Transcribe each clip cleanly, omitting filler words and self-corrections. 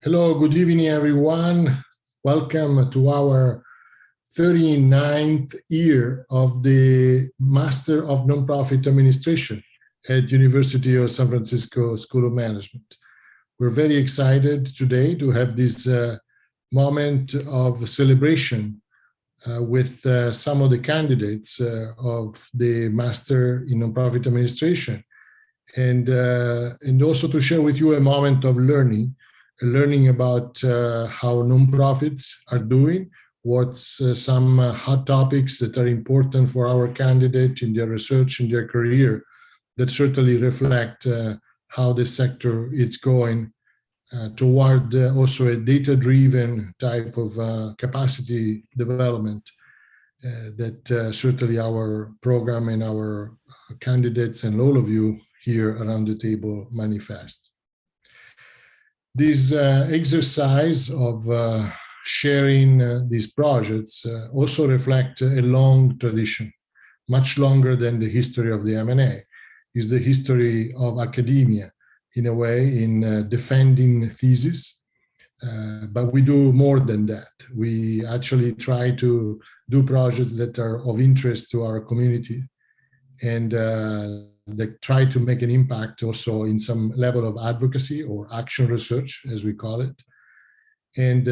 Hello, good evening, everyone. Welcome to our 39th year of the Master of Nonprofit Administration at University of San Francisco School of Management. We're very excited today to have this moment of celebration with some of the candidates of the Master in Nonprofit Administration, and also to share with you a moment of learning about how nonprofits are doing, what's some hot topics that are important for our candidate in their research, in their career, that certainly reflect how the sector is going toward also a data-driven type of capacity development that certainly our program and our candidates and all of you here around the table manifest. This exercise of sharing these projects also reflect a long tradition, much longer than the history of the M&A. Is the history of academia, in a way, in defending thesis. But we do more than that. We actually try to do projects that are of interest to our community and that try to make an impact also in some level of advocacy or action research, as we call it. And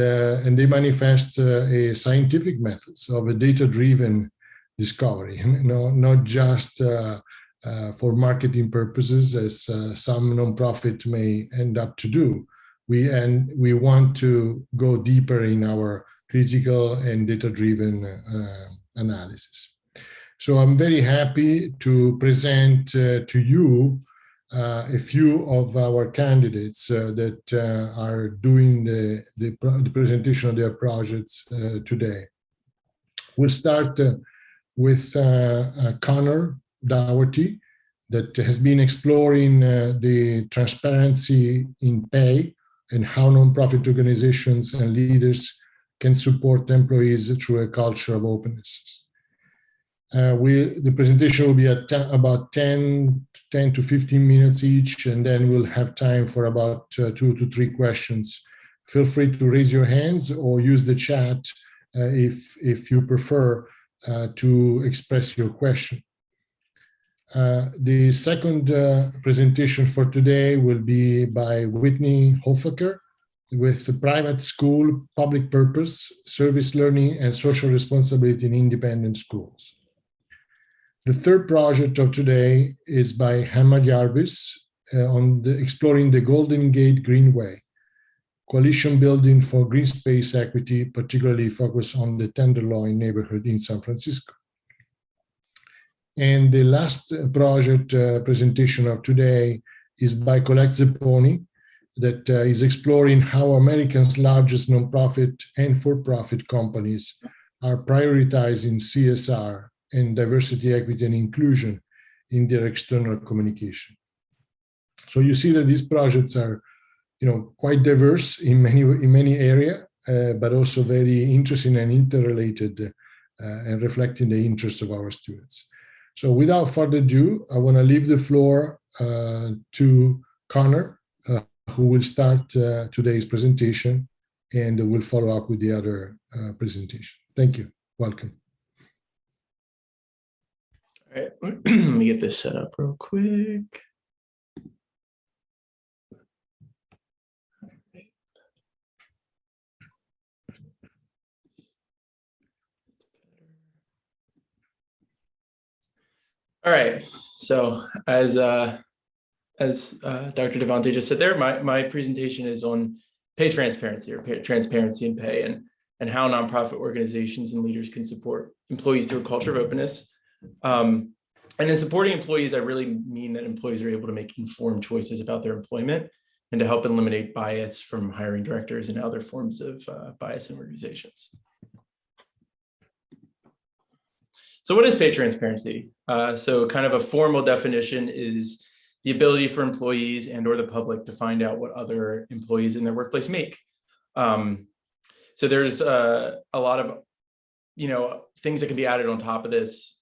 they manifest a scientific methods of a data-driven discovery, not just for marketing purposes, as some nonprofit may end up to do. We want to go deeper in our critical and data-driven analysis. So I'm very happy to present to you a few of our candidates that are doing the presentation of their projects today. We'll start with Connor Daugherty, that has been exploring the transparency in pay and how nonprofit organizations and leaders can support employees through a culture of openness. The presentation will be at about 10 to 15 minutes each, and then we'll have time for about 2 to 3 questions. Feel free to raise your hands or use the chat if you prefer to express your question. The second presentation for today will be by Whitney Hofacker with the Private School, Public Purpose, Service Learning, and Social Responsibility in Independent Schools. The third project of today is by Hannah Jarvis on exploring the Golden Gate Greenway, coalition building for green space equity, particularly focused on the Tenderloin neighborhood in San Francisco. And the last project presentation of today is by Colette Zepponi, that is exploring how America's largest nonprofit and for-profit companies are prioritizing CSR and diversity, equity, and inclusion in their external communication. So you see that these projects are, quite diverse in many areas, but also very interesting and interrelated and reflecting the interests of our students. So without further ado, I want to leave the floor to Connor, who will start today's presentation, and will follow up with the other presentation. Thank you. Welcome. All right, let me get this set up real quick. All right, so as Dr. Daugherty just said there, my presentation is on pay transparency, or transparency in pay, and how nonprofit organizations and leaders can support employees through a culture of openness. And in supporting employees, I really mean that employees are able to make informed choices about their employment and to help eliminate bias from hiring directors and other forms of bias in organizations. So what is pay transparency? So kind of a formal definition is the ability for employees and or the public to find out what other employees in their workplace make. So there's a lot of, things that can be added on top of this,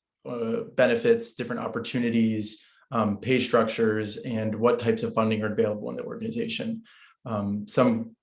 benefits, different opportunities, pay structures, and what types of funding are available in the organization. Some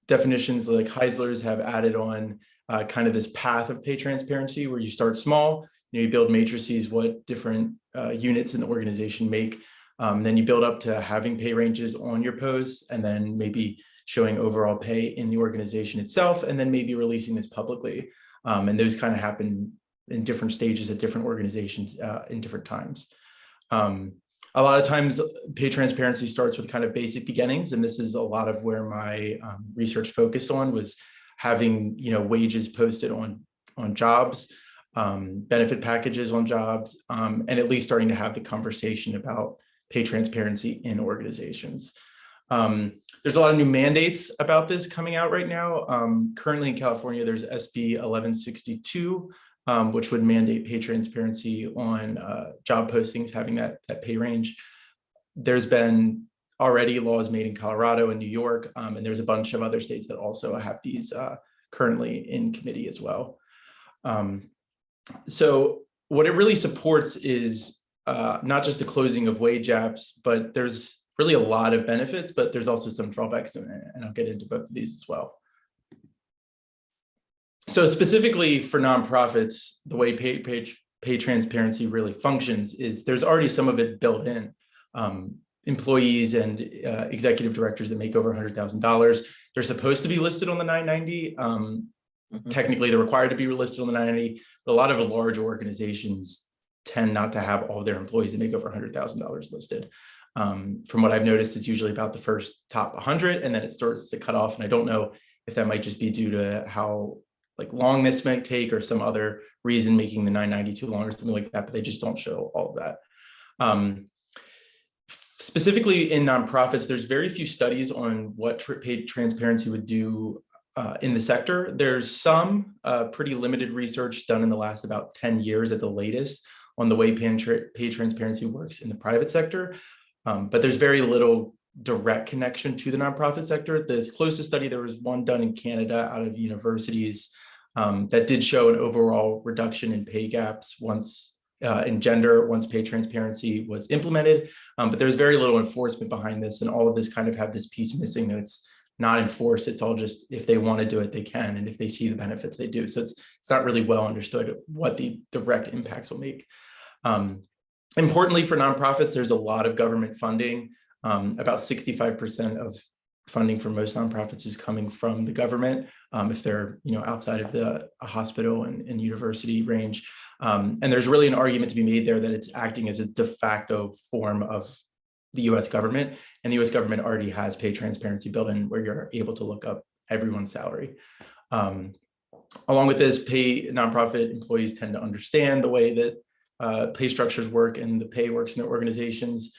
definitions like Heisler's have added on kind of this path of pay transparency where you start small, you build matrices, what different units in the organization make. Then you build up to having pay ranges on your posts, and then maybe showing overall pay in the organization itself, and then maybe releasing this publicly. And those kind of happen in different stages at different organizations in different times. A lot of times pay transparency starts with kind of basic beginnings. And this is a lot of where my research focused on, was having, wages posted on jobs, benefit packages on jobs, and at least starting to have the conversation about pay transparency in organizations. There's a lot of new mandates about this coming out right now. Currently in California, there's SB 1162, which would mandate pay transparency on job postings, having that pay range. There's been already laws made in Colorado and New York, and there's a bunch of other states that also have these currently in committee as well. So what it really supports is not just the closing of wage gaps, but there's really a lot of benefits, but there's also some drawbacks, and I'll get into both of these as well. So specifically for nonprofits, the way pay transparency really functions is there's already some of it built in. Employees and executive directors that make over $100,000, they're supposed to be listed on the 990. Technically, they're required to be listed on the 990, but a lot of large organizations tend not to have all their employees that make over $100,000 listed. From what I've noticed, it's usually about the first top 100, and then it starts to cut off. And I don't know if that might just be due to how long this might take, or some other reason making the 990 too long or something like that, but they just don't show all of that. Specifically in nonprofits, there's very few studies on what paid transparency would do in the sector. There's some pretty limited research done in the last about 10 years at the latest on the way paid transparency works in the private sector. But there's very little direct connection to the nonprofit sector. The closest study, there was one done in Canada out of universities that did show an overall reduction in pay gaps in gender once pay transparency was implemented. But there's very little enforcement behind this, and all of this kind of have this piece missing that it's not enforced. It's all just, if they want to do it, they can, and if they see the benefits, they do. So it's not really well understood what the direct impacts will make. Importantly for nonprofits, there's a lot of government funding. About 65% of funding for most nonprofits is coming from the government, if they're outside of a hospital and university range. And there's really an argument to be made there that it's acting as a de facto form of the US government, and the US government already has pay transparency built in where you're able to look up everyone's salary. Along with this, nonprofit employees tend to understand the way that pay structures work and the pay works in their organizations.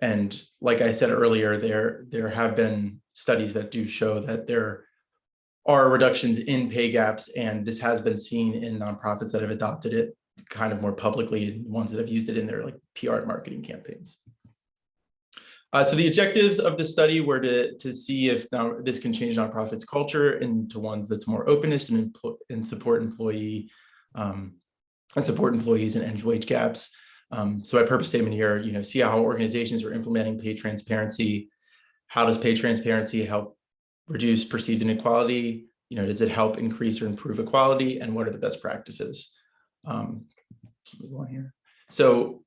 And like I said earlier, there have been studies that do show that there are reductions in pay gaps, and this has been seen in nonprofits that have adopted it kind of more publicly, and ones that have used it in their PR and marketing campaigns. So the objectives of the study were to see if now this can change nonprofits' culture into ones that's more openness and support employees and end wage gaps. So my purpose statement here, see how organizations are implementing pay transparency. How does pay transparency help reduce perceived inequality? Does it help increase or improve equality? And what are the best practices? Move on here. So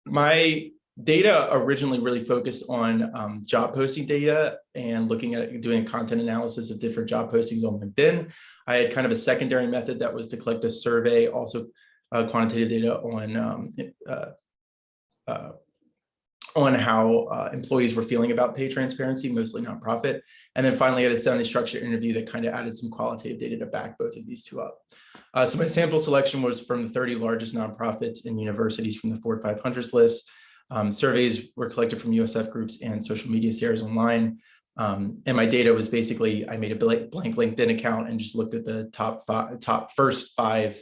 my data originally really focused on job posting data and looking at doing content analysis of different job postings on LinkedIn. I had kind of a secondary method that was to collect a survey, also quantitative data on how employees were feeling about pay transparency, mostly nonprofit. And then finally, I had a semi-structured interview that kind of added some qualitative data to back both of these two up. So my sample selection was from the 30 largest nonprofits and universities from the Ford 500 list. Surveys were collected from USF groups and social media shares online. And my data was basically, I made a blank LinkedIn account and just looked at the first five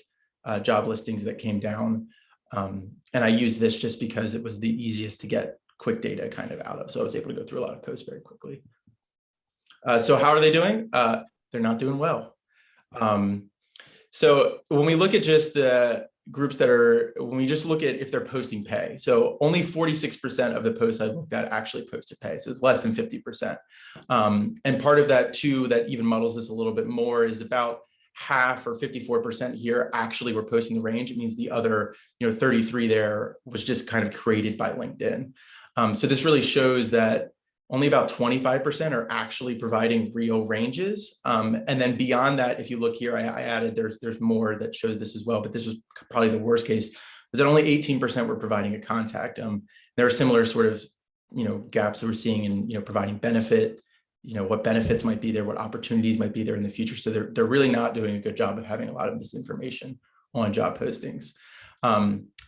job listings that came down. And I used this just because it was the easiest to get quick data kind of out of. So I was able to go through a lot of posts very quickly. So how are they doing? They're not doing well. So when we look at just the groups that are, when we just look at if they're posting pay, so only 46% of the posts I looked at actually posted pay. So it's less than 50%. And part of that too, that even muddles this a little bit more, is about half or 54% here actually were posting the range. It means the other, 33 there was just kind of created by LinkedIn. So this really shows that only about 25% are actually providing real ranges. And then beyond that, if you look here, I added, there's more that shows this as well, but this was probably the worst case, was that only 18% were providing a contact. There are similar sort of, gaps that we're seeing in, providing benefit, what benefits might be there, what opportunities might be there in the future. So they're really not doing a good job of having a lot of this information on job postings.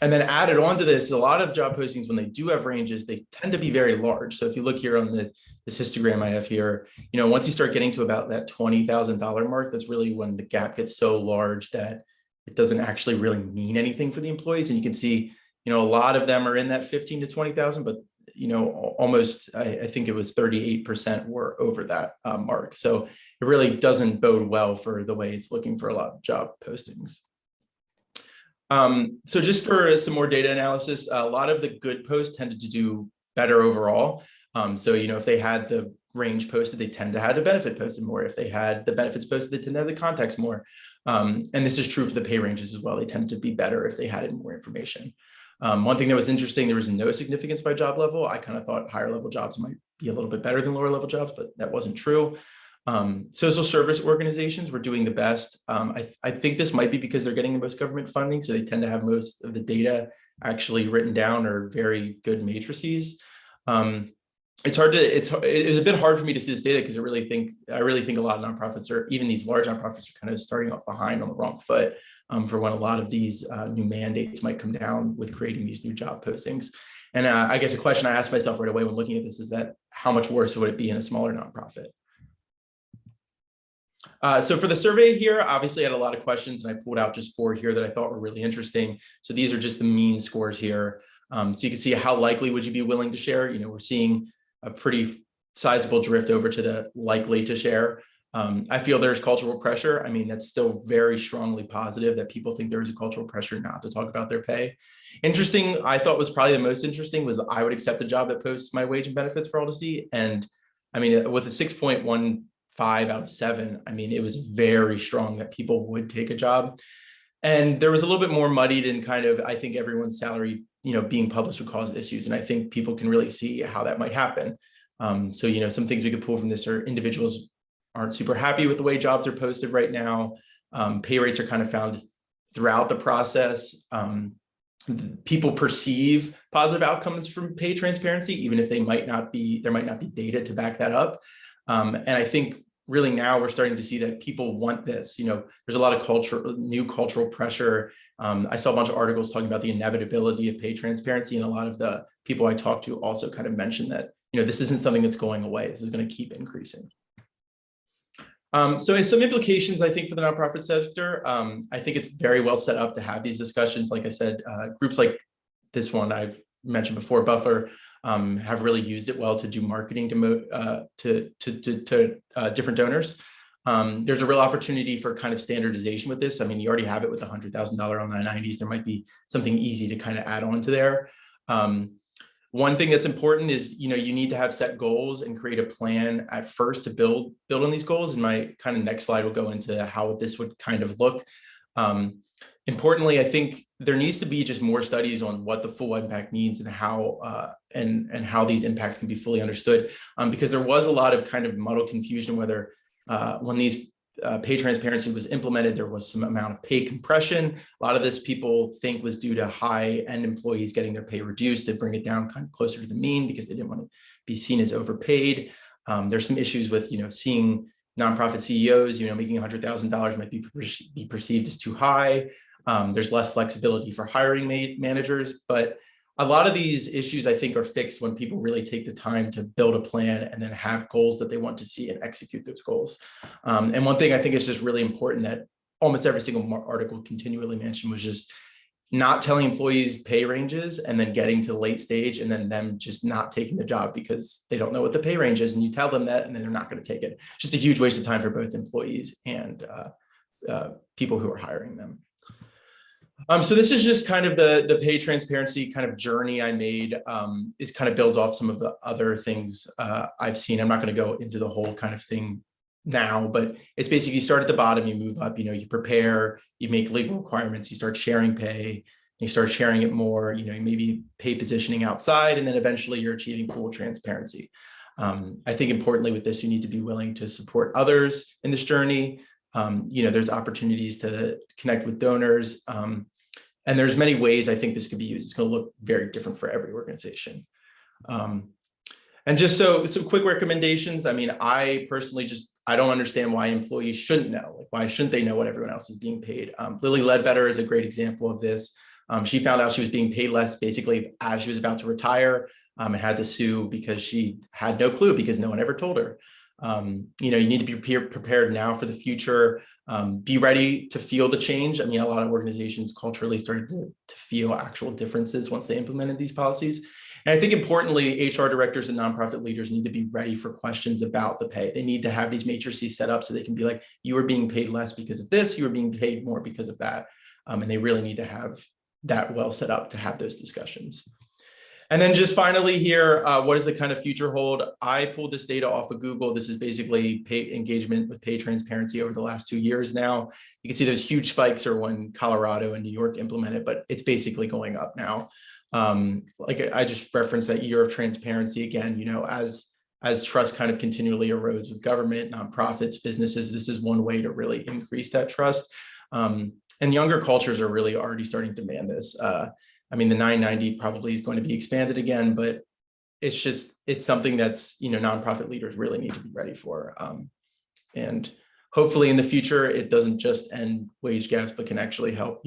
And then added on to this, a lot of job postings, when they do have ranges, they tend to be very large. So if you look here on this histogram I have here, once you start getting to about that $20,000 mark, that's really when the gap gets so large that it doesn't actually really mean anything for the employees. And you can see, a lot of them are in that 15 to 20,000, but almost, I think it was 38% were over that mark. So it really doesn't bode well for the way it's looking for a lot of job postings. So just for some more data analysis, a lot of the good posts tended to do better overall. So, if they had the range posted, they tend to have the benefit posted more. If they had the benefits posted, they tend to have the contacts more. And this is true for the pay ranges as well. They tend to be better if they had more information. One thing that was interesting, there was no significance by job level. I kind of thought higher level jobs might be a little bit better than lower level jobs, but that wasn't true. Social service organizations were doing the best. I think this might be because they're getting the most government funding, so they tend to have most of the data actually written down or very good matrices. It was a bit hard for me to see this data because I really think a lot of nonprofits, or even these large nonprofits, are kind of starting off behind on the wrong foot for when a lot of these new mandates might come down with creating these new job postings. And I guess a question I asked myself right away when looking at this is that how much worse would it be in a smaller nonprofit? So for the survey here, obviously I had a lot of questions, and I pulled out just 4 here that I thought were really interesting. So these are just the mean scores here. So you can see how likely would you be willing to share. We're seeing a pretty sizable drift over to the likely to share. I feel there's cultural pressure. I mean, that's still very strongly positive that people think there is a cultural pressure not to talk about their pay. Interesting, I thought was probably the most interesting, was I would accept a job that posts my wage and benefits for all to see. And I mean, with a 6.15 out of 7, I mean, it was very strong that people would take a job. And there was a little bit more muddied in kind of, I think everyone's salary, being published would cause issues. And I think people can really see how that might happen. So, some things we could pull from this are individuals aren't super happy with the way jobs are posted right now. Pay rates are kind of found throughout the process. People perceive positive outcomes from pay transparency, even if there might not be data to back that up. And I think really now we're starting to see that people want this. There's a lot of new cultural pressure. I saw a bunch of articles talking about the inevitability of pay transparency, and a lot of the people I talked to also kind of mentioned that, this isn't something that's going away. This is going to keep increasing. So some implications, I think, for the nonprofit sector. I think it's very well set up to have these discussions. Like I said, groups like this one I've mentioned before, Buffer, have really used it well to do marketing to different donors. There's a real opportunity for kind of standardization with this. I mean, you already have it with the $100,000 on the 90s. There might be something easy to kind of add on to there. One thing that's important is, you need to have set goals and create a plan at first to build on these goals. And my kind of next slide will go into how this would kind of look. Importantly, I think there needs to be just more studies on what the full impact means and how and how these impacts can be fully understood, because there was a lot of kind of muddled confusion whether when these pay transparency was implemented, there was some amount of pay compression. A lot of this people think was due to high-end employees getting their pay reduced to bring it down kind of closer to the mean because they didn't want to be seen as overpaid. There's some issues with, seeing nonprofit CEOs, making $100,000 might be perceived as too high. There's less flexibility for hiring managers, but a lot of these issues, I think, are fixed when people really take the time to build a plan and then have goals that they want to see and execute those goals. And one thing I think is just really important that almost every single article continually mentioned was just not telling employees pay ranges and then getting to late stage and then them just not taking the job because they don't know what the pay range is. And you tell them that, and then they're not going to take it. Just a huge waste of time for both employees and people who are hiring them. So this is just kind of the pay transparency kind of journey I made. It kind of builds off some of the other things I've seen. I'm not going to go into the whole kind of thing now, but it's basically you start at the bottom, you move up, you prepare, you make legal requirements, you start sharing pay, you start sharing it more, you maybe pay positioning outside, and then eventually you're achieving full transparency. I think importantly with this, you need to be willing to support others in this journey. There's opportunities to connect with donors. And there's many ways I think this could be used. It's going to look very different for every organization. And just so some quick recommendations. I mean, I personally I don't understand why employees shouldn't know. Like, why shouldn't they know what everyone else is being paid? Lily Ledbetter is a great example of this. She found out she was being paid less basically as she was about to retire, and had to sue because she had no clue because no one ever told her. You need to be prepared now for the future. Be ready to feel the change. I mean, a lot of organizations culturally started to feel actual differences once they implemented these policies. And I think importantly, HR directors and nonprofit leaders need to be ready for questions about the pay. They need to have these matrices set up so they can be like, you are being paid less because of this, you are being paid more because of that. And they really need to have that well set up to have those discussions. And then just finally here, what does the kind of future hold? I pulled this data off of Google. This is basically pay engagement with pay transparency over the last 2 years now. You can see those huge spikes are when Colorado and New York implemented, but it's basically going up now. Like I just referenced that year of transparency again, as trust kind of continually erodes with government, nonprofits, businesses, this is one way to really increase that trust. And younger cultures are really already starting to demand this. I mean, the 990 probably is going to be expanded again, but it's something that's, nonprofit leaders really need to be ready for. And hopefully in the future, it doesn't just end wage gaps, but can actually help,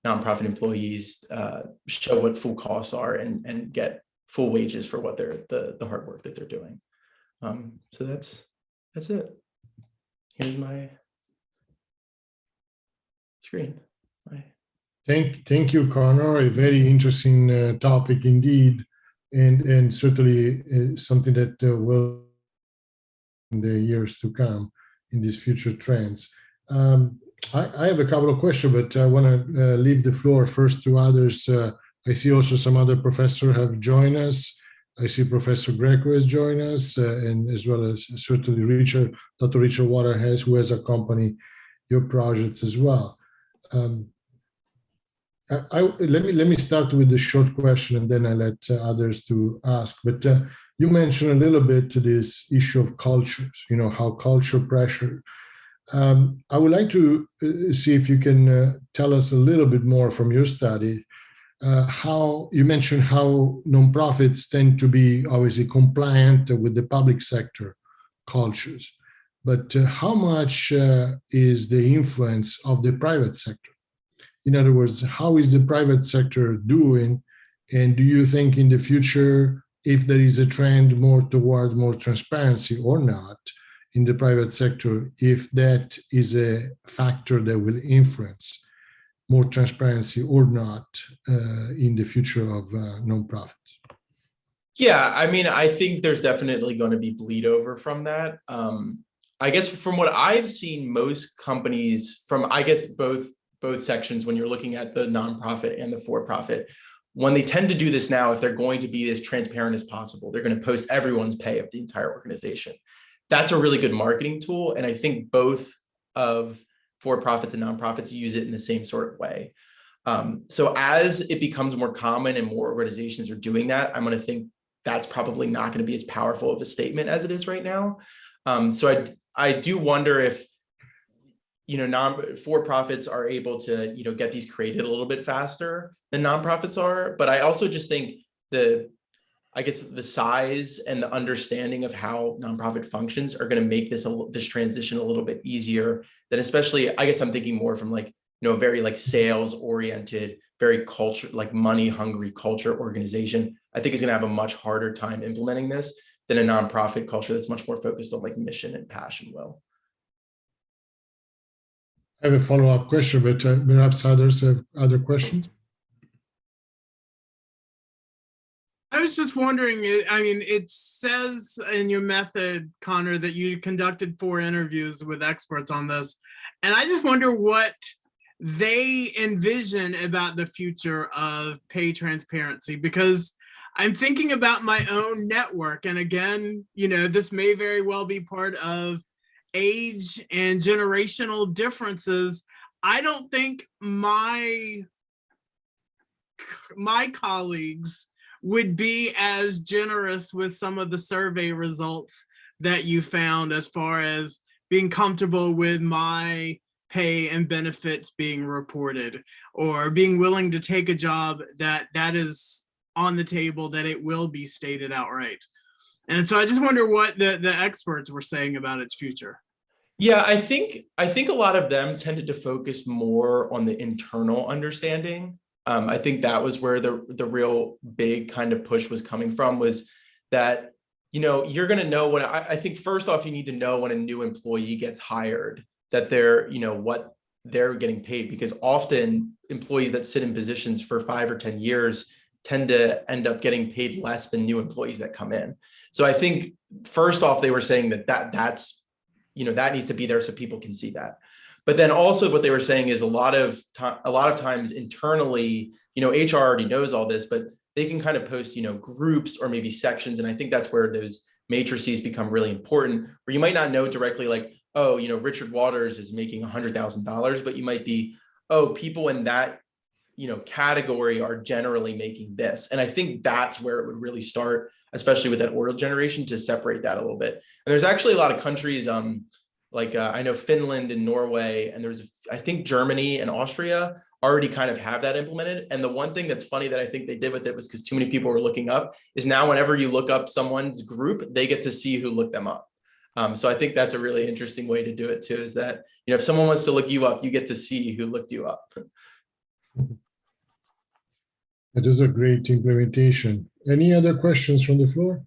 nonprofit employees show what full costs are and get full wages for what the hard work that they're doing. So that's it. Here's my screen. Thank you, Connor. A very interesting topic indeed, and certainly something that will in the years to come in these future trends. I have a couple of questions, but I want to leave the floor first to others. I see also some other professors have joined us. I see Professor Greco has joined us, and as well as certainly Dr. Richard Waterhouse, who has accompanied your projects as well. Let me start with the short question, and then I let others to ask. But you mentioned a little bit this issue of cultures. How culture pressure. I would like to see if you can tell us a little bit more from your study. How you mentioned how nonprofits tend to be obviously compliant with the public sector cultures, but how much is the influence of the private sector? In other words, how is the private sector doing? And do you think in the future, if there is a trend more toward more transparency or not in the private sector, if that is a factor that will influence more transparency or not in the future of nonprofits? Yeah, I mean, I think there's definitely going to be bleed over from that. I guess from what I've seen, most companies from, both sections, when you're looking at the nonprofit and the for-profit, when they tend to do this now, if they're going to be as transparent as possible, they're going to post everyone's pay of the entire organization. That's a really good marketing tool. And I think both of for-profits and nonprofits use it in the same sort of way. So as it becomes more common and more organizations are doing that, I'm going to think that's probably not going to be as powerful of a statement as it is right now. So I do wonder if for-profits are able to, get these created a little bit faster than nonprofits are. But I also just think the size and the understanding of how nonprofit functions are going to make this transition a little bit easier than, especially, I guess I'm thinking more from very sales oriented, very culture, money hungry culture organization. I think is going to have a much harder time implementing this than a nonprofit culture that's much more focused on mission and passion will. I have a follow-up question, but perhaps others have other questions. I was just wondering, it says in your method, Connor, that you conducted 4 interviews with experts on this. And I just wonder what they envision about the future of pay transparency, because I'm thinking about my own network. And again, this may very well be part of age and generational differences. I don't think my colleagues would be as generous with some of the survey results that you found, as far as being comfortable with my pay and benefits being reported, or being willing to take a job that is on the table, that it will be stated outright. And so I just wonder what the experts were saying about its future. Yeah, I think a lot of them tended to focus more on the internal understanding. I think that was where the real big kind of push was coming from, was that, you're going to know when, I think first off, you need to know when a new employee gets hired, that they're, what they're getting paid, because often employees that sit in positions for 5 or 10 years tend to end up getting paid less than new employees that come in. So I think first off, they were saying that's, that needs to be there so people can see that. But then also what they were saying is a lot of times internally, HR already knows all this, but they can kind of post, groups or maybe sections. And I think that's where those matrices become really important, where you might not know directly like, oh, Richard Waters is making $100,000, but you might be, oh, people in that, category are generally making this. And I think that's where it would really start, especially with that oral generation, to separate that a little bit. And there's actually a lot of countries, I know Finland and Norway, and I think Germany and Austria already kind of have that implemented. And the one thing that's funny that I think they did with it was because too many people were looking up, is now whenever you look up someone's group, they get to see who looked them up. So I think that's a really interesting way to do it too, is that, if someone wants to look you up, you get to see who looked you up. That is a great implementation. Any other questions from the floor?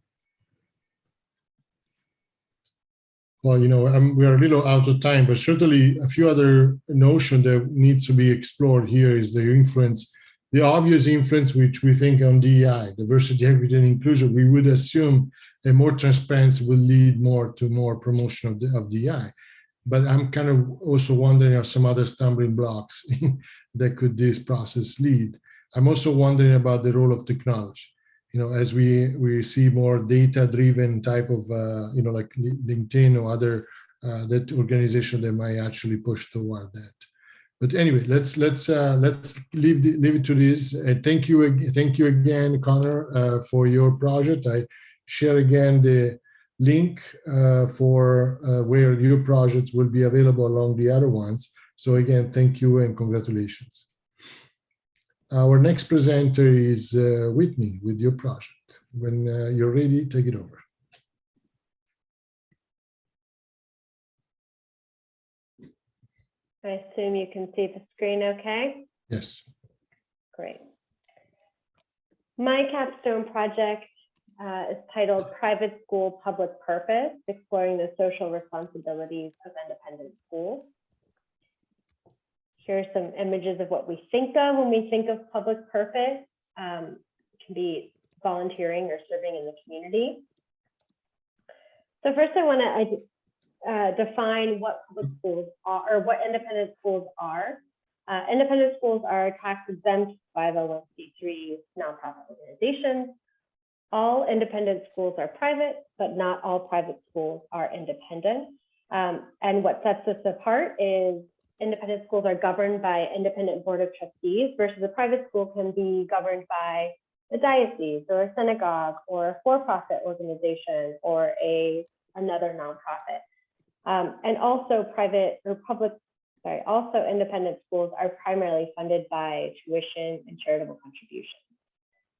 Well, we are a little out of time, but certainly a few other notions that needs to be explored here is the obvious influence which we think on DEI, diversity, equity, and inclusion. We would assume that more transparency will lead more to more promotion of DEI. But I'm kind of also wondering of some other stumbling blocks that could this process lead. I'm also wondering about the role of technology. As we see more data-driven type of, like LinkedIn or other that organization that might actually push toward that. But anyway, let's leave it to this. Thank you again, Connor, for your project. I share again the link for where your projects will be available along the other ones. So again, thank you and congratulations. Our next presenter is Whitney with your project. When you're ready, take it over. I assume you can see the screen okay? Yes. Great. My capstone project is titled Private School Public Purpose, Exploring the Social Responsibilities of Independent Schools. Here are some images of what we think of when we think of public purpose. It can be volunteering or serving in the community. So first I want to define what public schools are, or what independent schools are. Independent schools are tax-exempt 501c3 nonprofit organizations. All independent schools are private, but not all private schools are independent. And what sets us apart is independent schools are governed by independent board of trustees, versus a private school can be governed by a diocese or a synagogue or a for-profit organization or another nonprofit. And also also independent schools are primarily funded by tuition and charitable contributions.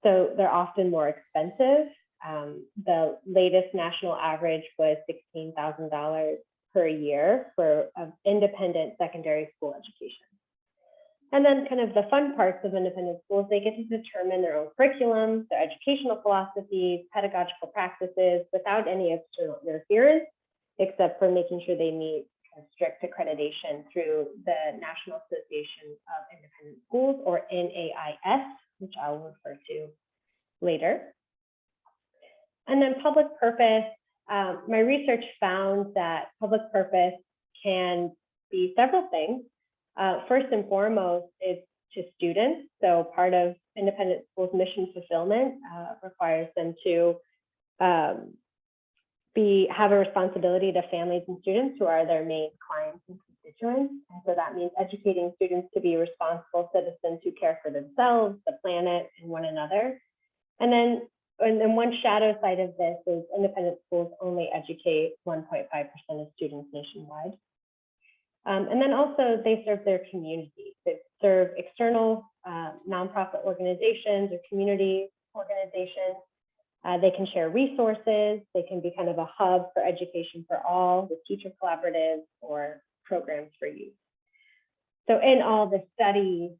So they're often more expensive. The latest national average was $16,000 per year for independent secondary school education. And then kind of the fun parts of independent schools, they get to determine their own curriculum, their educational philosophies, pedagogical practices without any external interference, except for making sure they meet strict accreditation through the National Association of Independent Schools, or NAIS, which I'll refer to later. And then public purpose. My research found that public purpose can be several things. First and foremost, it's to students. So part of independent schools mission fulfillment requires them to have a responsibility to families and students who are their main clients and constituents. And so that means educating students to be responsible citizens who care for themselves, the planet, and one another. And then one shadow side of this is independent schools only educate 1.5% of students nationwide. And then also they serve their community. They serve external nonprofit organizations or community organizations. They can share resources. They can be kind of a hub for education for all with teacher collaboratives or programs for youth. So in all, the study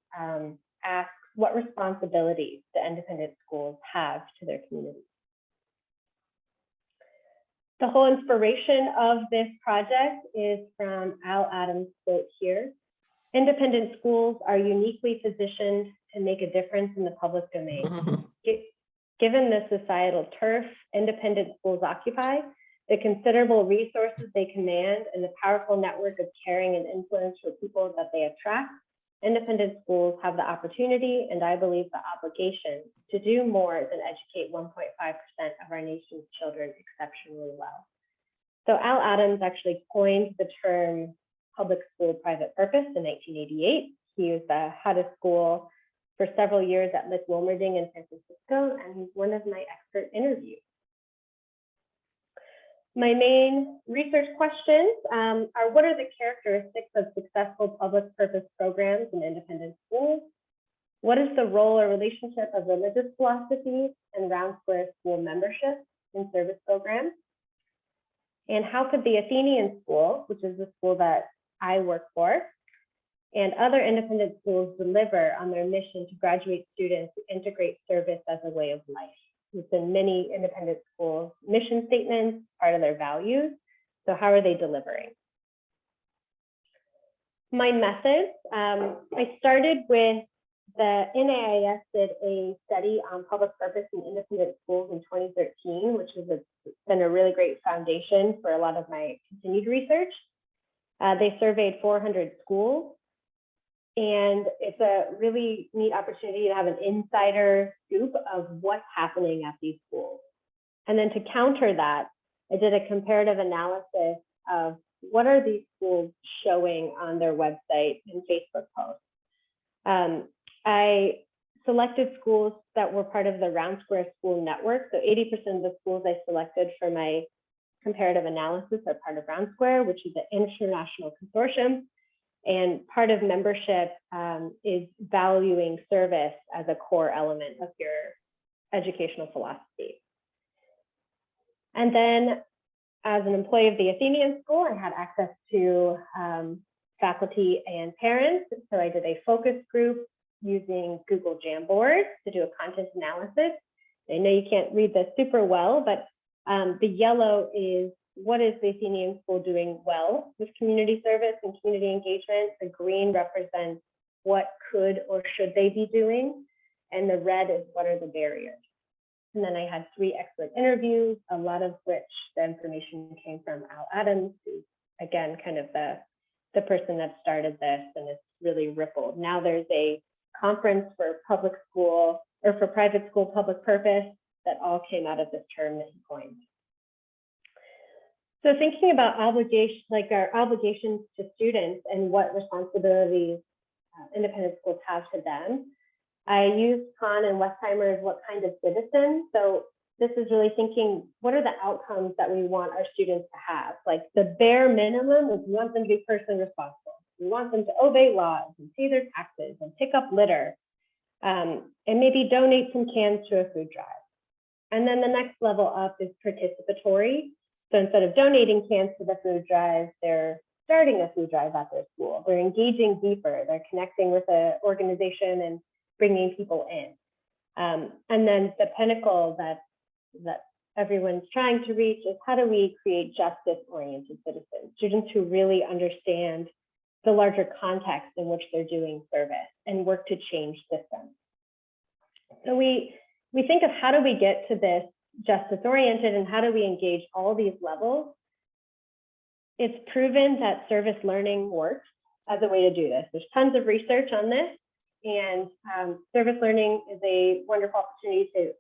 asks what responsibilities do independent schools have to their community. The whole inspiration of this project is from Al Adams' quote here. Independent schools are uniquely positioned to make a difference in the public domain. Given the societal turf independent schools occupy, the considerable resources they command, and the powerful network of caring and influence for people that they attract, independent schools have the opportunity, and I believe the obligation, to do more than educate 1.5% of our nation's children exceptionally well. So Al Adams actually coined the term public school private purpose in 1988. He was the head of school for several years at Lick Wilmerding in San Francisco, and he's one of my expert interviews. My main research questions are, what are the characteristics of successful public purpose programs in independent schools? What is the role or relationship of religious philosophy and round square school membership in service programs? And how could the Athenian School, which is the school that I work for, and other independent schools deliver on their mission to graduate students to integrate service as a way of life? It's in many independent schools' mission statements, part of their values. So how are they delivering? My methods, I started with the NAIS did a study on public purpose in independent schools in 2013, which has been a really great foundation for a lot of my continued research. They surveyed 400 schools. And it's a really neat opportunity to have an insider scoop of what's happening at these schools. And then to counter that, I did a comparative analysis of what are these schools showing on their website and Facebook posts. I selected schools that were part of the Round Square School Network. So 80% of the schools I selected for my comparative analysis are part of Round Square, which is an international consortium. And part of membership is valuing service as a core element of your educational philosophy. And then as an employee of the Athenian School, I had access to faculty and parents. So I did a focus group using Google Jamboard to do a content analysis. I know you can't read this super well, but the yellow is what is the Athenian School doing well with community service and community engagement? The green represents what could or should they be doing, and the red is what are the barriers. And then I had 3 expert interviews, a lot of which the information came from Al Adams, who's again kind of the person that started this, and it's really rippled. Now there's a conference for public school or for private school public purpose that all came out of this term that he coined. So thinking about obligations, like our obligations to students and what responsibilities independent schools have to them, I used Kahn and Westheimer's what kind of citizen. So this is really thinking, what are the outcomes that we want our students to have? Like the bare minimum is we want them to be personally responsible. We want them to obey laws and pay their taxes and pick up litter and maybe donate some cans to a food drive. And then the next level up is participatory. So instead of donating cans to the food drive, they're starting a food drive at their school. They're engaging deeper. They're connecting with an organization and bringing people in. And then the pinnacle that everyone's trying to reach is how do we create justice-oriented citizens, students who really understand the larger context in which they're doing service and work to change systems. So we think of how do we get to this justice-oriented and how do we engage all these levels. It's proven that service learning works. as a way to do this. There's tons of research on this, and service learning is a wonderful opportunity to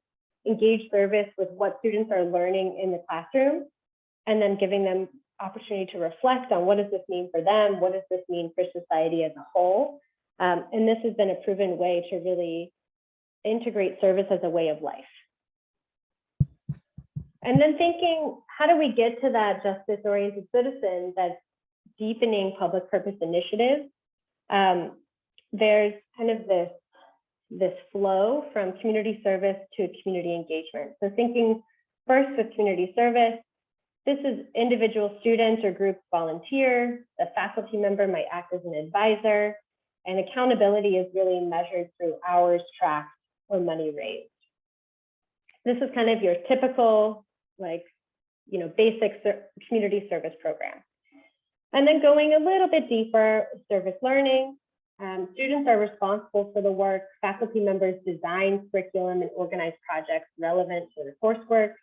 engage service with what students are learning in the classroom, and then giving them opportunity to reflect on what does this mean for them, what does this mean for society as a whole. And this has been a proven way to really integrate service as a way of life. And then thinking, how do we get to that justice-oriented citizen that's deepening public purpose initiatives? There's kind of this flow from community service to community engagement. So thinking first with community service, this is individual students or groups volunteer, the faculty member might act as an advisor, and accountability is really measured through hours tracked or money raised. This is kind of your typical, basic community service program. And then going a little bit deeper, service learning. Students are responsible for the work. Faculty members design curriculum and organize projects relevant to their coursework.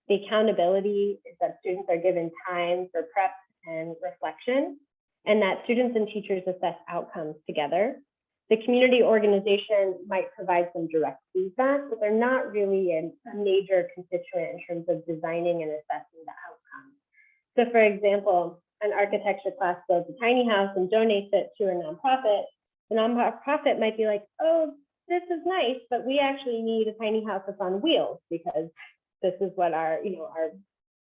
The accountability is that students are given time for prep and reflection, and that students and teachers assess outcomes together. The community organization might provide some direct feedback, but they're not really a major constituent in terms of designing and assessing the outcomes. So for example, an architecture class builds a tiny house and donates it to a nonprofit. The nonprofit might be like, oh, this is nice, but we actually need a tiny house that's on wheels because this is what our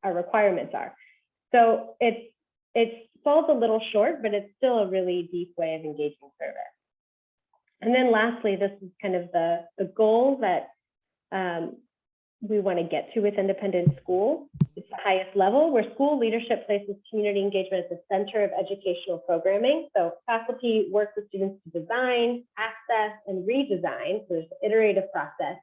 requirements are. So it falls a little short, but it's still a really deep way of engaging service. And then lastly, this is kind of the goal that we want to get to with independent school. It's the highest level where school leadership places community engagement at the center of educational programming. So faculty work with students to design, access, and redesign, so there's an iterative process,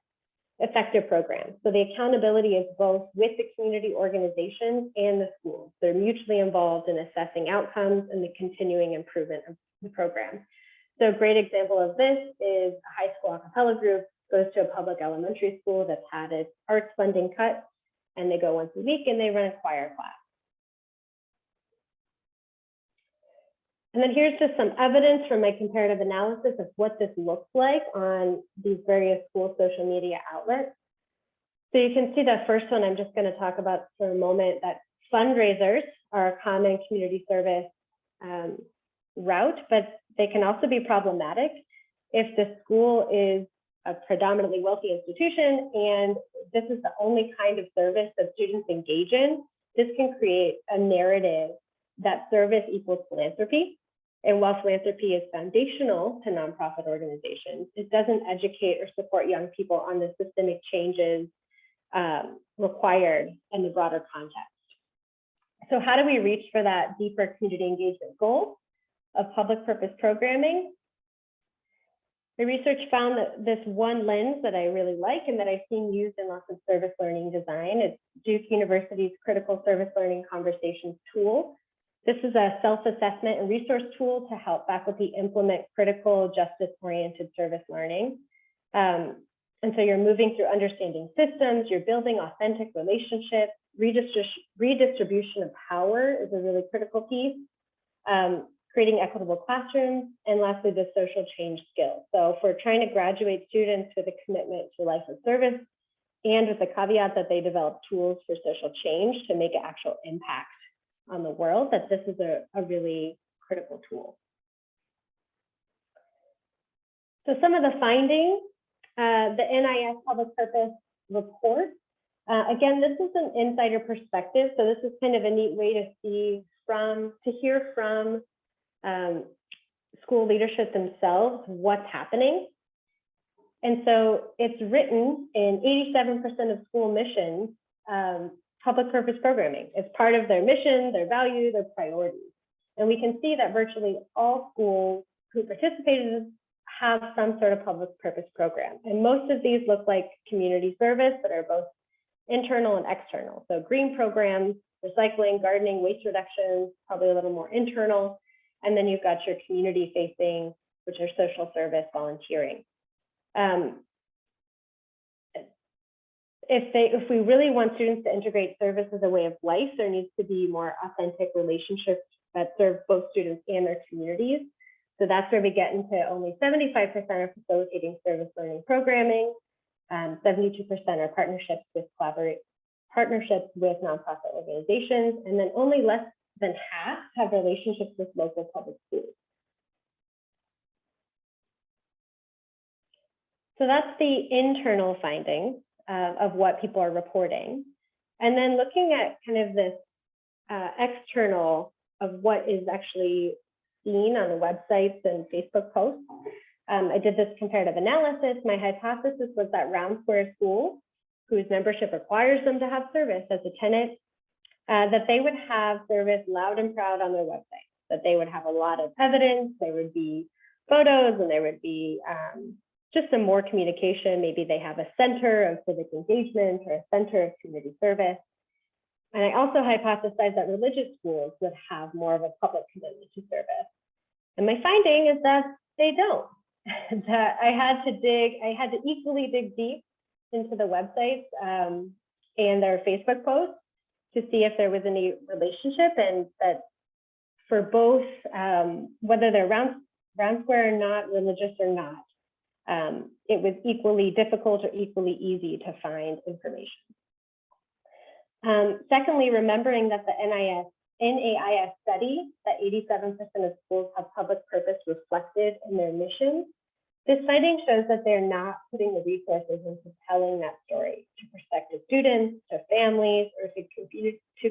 effective programs. So the accountability is both with the community organizations and the schools. They're mutually involved in assessing outcomes and the continuing improvement of the program. So a great example of this is a high school a cappella group goes to a public elementary school that's had its arts funding cut, and they go once a week and they run a choir class. And then here's just some evidence from my comparative analysis of what this looks like on these various school social media outlets. So you can see the first one I'm just going to talk about for a moment, that fundraisers are a common community service route, but they can also be problematic if the school is a predominantly wealthy institution and this is the only kind of service that students engage in. This can create a narrative that service equals philanthropy. And while philanthropy is foundational to nonprofit organizations, it doesn't educate or support young people on the systemic changes required in the broader context. So how do we reach for that deeper community engagement goal of public purpose programming? The research found that this one lens that I really like and that I've seen used in lots of service learning design is Duke University's Critical Service Learning Conversations tool. This is a self-assessment and resource tool to help faculty implement critical justice-oriented service learning. And so you're moving through understanding systems, you're building authentic relationships, redistribution of power is a really critical piece, creating equitable classrooms, and lastly, the social change skills. So if we're trying to graduate students with a commitment to life of service and with the caveat that they develop tools for social change to make an actual impact on the world, that this is a really critical tool. So some of the findings, the NIS Public Purpose Report. Again, this is an insider perspective. So this is kind of a neat way to hear from school leadership themselves what's happening. And so it's written in 87% of school missions, public purpose programming. It's part of their mission, their value, their priorities. And we can see that virtually all schools who participated have some sort of public purpose program. And most of these look like community service that are both internal and external. So green programs, recycling, gardening, waste reduction, probably a little more internal. And then you've got your community facing, which are social service, volunteering. If we really want students to integrate service as a way of life, there needs to be more authentic relationships that serve both students and their communities. So that's where we get into only 75% are facilitating service learning programming, 72% are partnerships with nonprofit organizations, and then only less than half have relationships with local public schools. So that's the internal findings of what people are reporting. And then looking at kind of this external of what is actually seen on the websites and Facebook posts. I did this comparative analysis. My hypothesis was that Round Square School, whose membership requires them to have service as a tenant, that they would have service loud and proud on their website, that they would have a lot of evidence, there would be photos, and there would be just some more communication. Maybe they have a center of civic engagement or a center of community service. And I also hypothesized that religious schools would have more of a public commitment to service. And my finding is that they don't. That I had to equally dig deep into the websites and their Facebook posts to see if there was any relationship, and that for both, whether they're round square or not, religious or not, it was equally difficult or equally easy to find information. Secondly, remembering that the NAIS study that 87% of schools have public purpose reflected in their mission, this finding shows that they're not putting the resources into telling that story to prospective students, to families, or to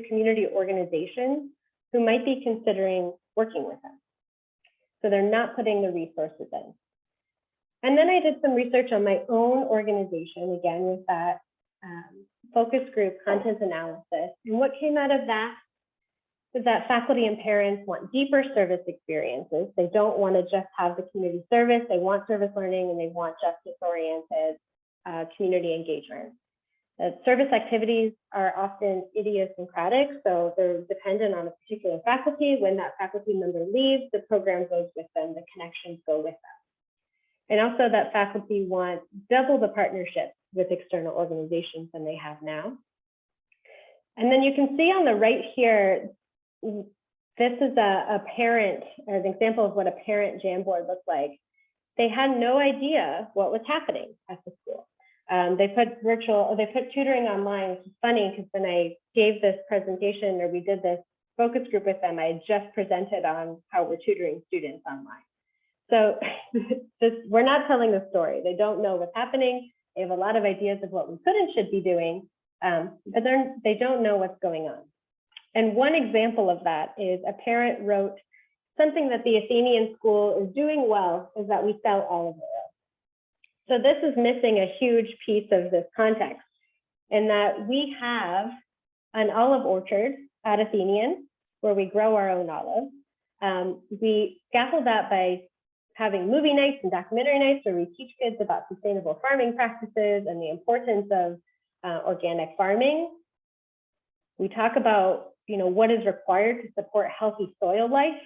community organizations who might be considering working with them. So they're not putting the resources in. And then I did some research on my own organization, again, with that focus group content analysis. And what came out of that is that faculty and parents want deeper service experiences. They don't want to just have the community service. They want service learning, and they want justice-oriented community engagement. Service activities are often idiosyncratic, so they're dependent on a particular faculty. When that faculty member leaves, the program goes with them, the connections go with them. And also that faculty want double the partnerships with external organizations than they have now. And then you can see on the right here, this is a parent, an example of what a parent Jamboard looked like. They had no idea what was happening at the school. They put tutoring online, which is funny because when I gave this presentation, or we did this focus group with them, I had just presented on how we're tutoring students online. So we're not telling the story. They don't know what's happening. They have a lot of ideas of what we could and should be doing, but they don't know what's going on. And one example of that is a parent wrote, something that the Athenian school is doing well is that we sell olive oil. So this is missing a huge piece of this context, in that we have an olive orchard at Athenian where we grow our own olives. We scaffold that by having movie nights and documentary nights where we teach kids about sustainable farming practices and the importance of organic farming. We talk about, what is required to support healthy soil life.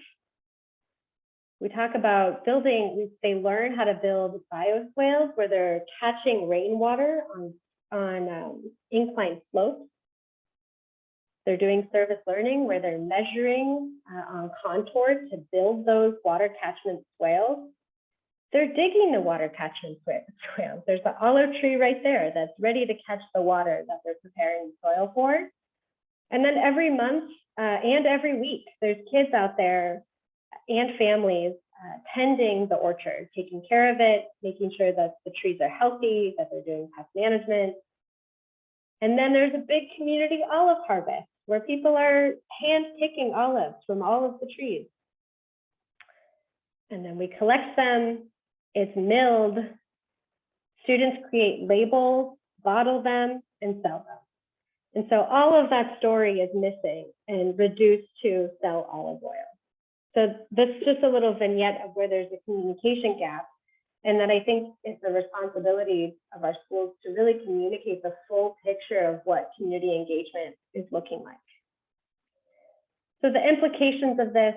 We talk about they learn how to build bioswales where they're catching rainwater on inclined slopes. They're doing service learning where they're measuring on contour to build those water catchment swales. They're digging the water catchment swales. There's the olive tree right there that's ready to catch the water that they're preparing the soil for. And then every month and every week, there's kids out there and families tending the orchard, taking care of it, making sure that the trees are healthy, that they're doing pest management. And then there's a big community olive harvest where people are hand-picking olives from all of the trees. And then we collect them, it's milled, students create labels, bottle them, and sell them. And so all of that story is missing and reduced to sell olive oil. So this is just a little vignette of where there's a communication gap, and that I think it's the responsibility of our schools to really communicate the full picture of what community engagement is looking like. So the implications of this,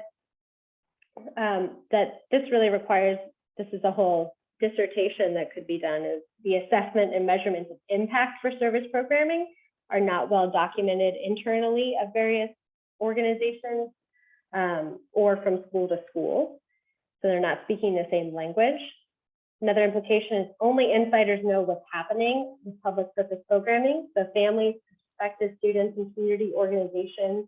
that this really requires, this is a whole dissertation that could be done, is the assessment and measurement of impact for service programming are not well documented internally of various organizations. or from school to school. So they're not speaking the same language. Another implication is only insiders know what's happening with public purpose programming. So families, prospective students, and community organizations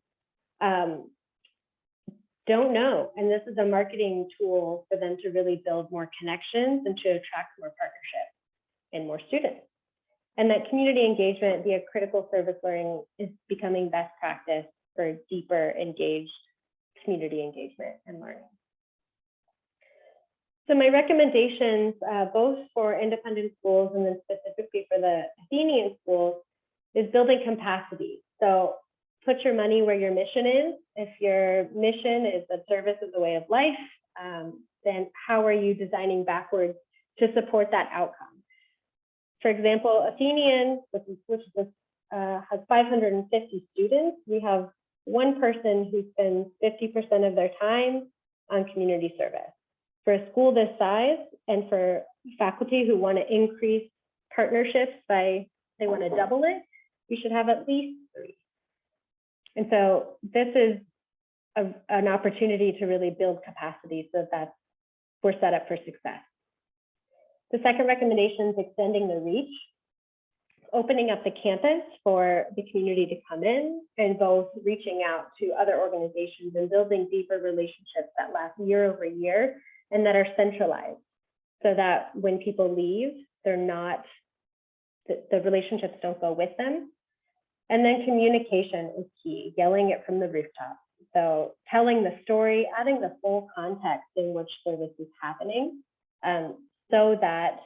don't know. And this is a marketing tool for them to really build more connections and to attract more partnerships and more students. And that community engagement via critical service learning is becoming best practice for deeper engaged community engagement and learning. So my recommendations, both for independent schools and then specifically for the Athenian schools, is building capacity. So put your money where your mission is. If your mission is the service of the way of life, then how are you designing backwards to support that outcome? For example, Athenian, which has 550 students, we have one person who spends 50% of their time on community service. For a school this size and for faculty who want to increase partnerships they want to double it, we should have at least 3. And so this is an opportunity to really build capacity so that we're set up for success. The second recommendation is extending the reach, opening up the campus for the community to come in, and both reaching out to other organizations and building deeper relationships that last year over year and that are centralized, so that when people leave, they're not, the relationships don't go with them. And then communication is key, yelling it from the rooftop. So telling the story, adding the full context in which service is happening, so that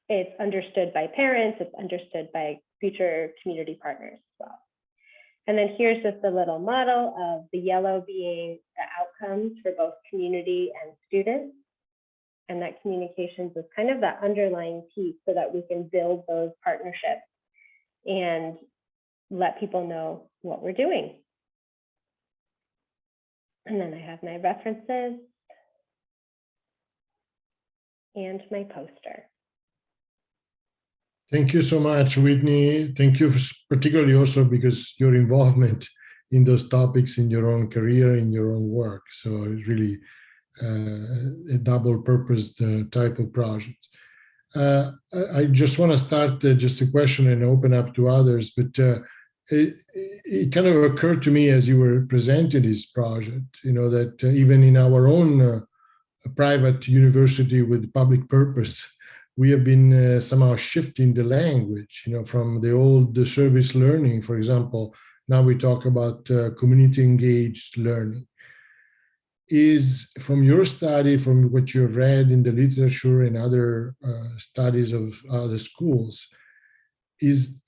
it's understood by parents, it's understood by future community partners as well. And then here's just a little model of the yellow being the outcomes for both community and students. And that communications is kind of that underlying piece so that we can build those partnerships and let people know what we're doing. And then I have my references and my poster. Thank you so much, Whitney. Thank you particularly also because your involvement in those topics in your own career, in your own work. So it's really a double-purposed type of project. I just want to start just a question and open up to others, but it kind of occurred to me as you were presenting this project, that even in our own private university with public purpose, we have been somehow shifting the language, from the old service learning, for example. Now we talk about community engaged learning. Is from your study, from what you've read in the literature and other studies of other schools, is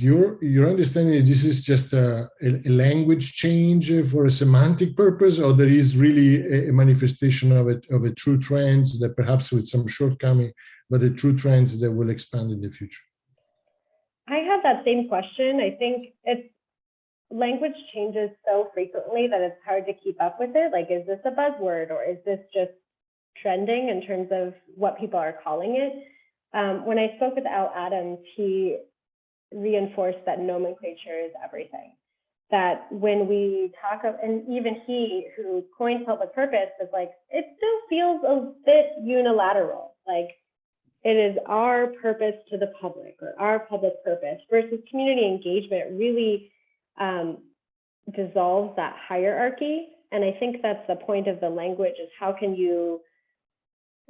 your understanding that this is just a language change for a semantic purpose, or there is really a manifestation of a true trend that perhaps with some shortcoming, but a true trends that will expand in the future? I have that same question. I think language changes so frequently that it's hard to keep up with it. Like, is this a buzzword or is this just trending in terms of what people are calling it? When I spoke with Al Adams, he reinforced that nomenclature is everything. That when we talk of, and even he who coined public purpose was like, it still feels a bit unilateral. Like, it is our purpose to the public or our public purpose versus community engagement really dissolves that hierarchy. And I think that's the point of the language, is how can you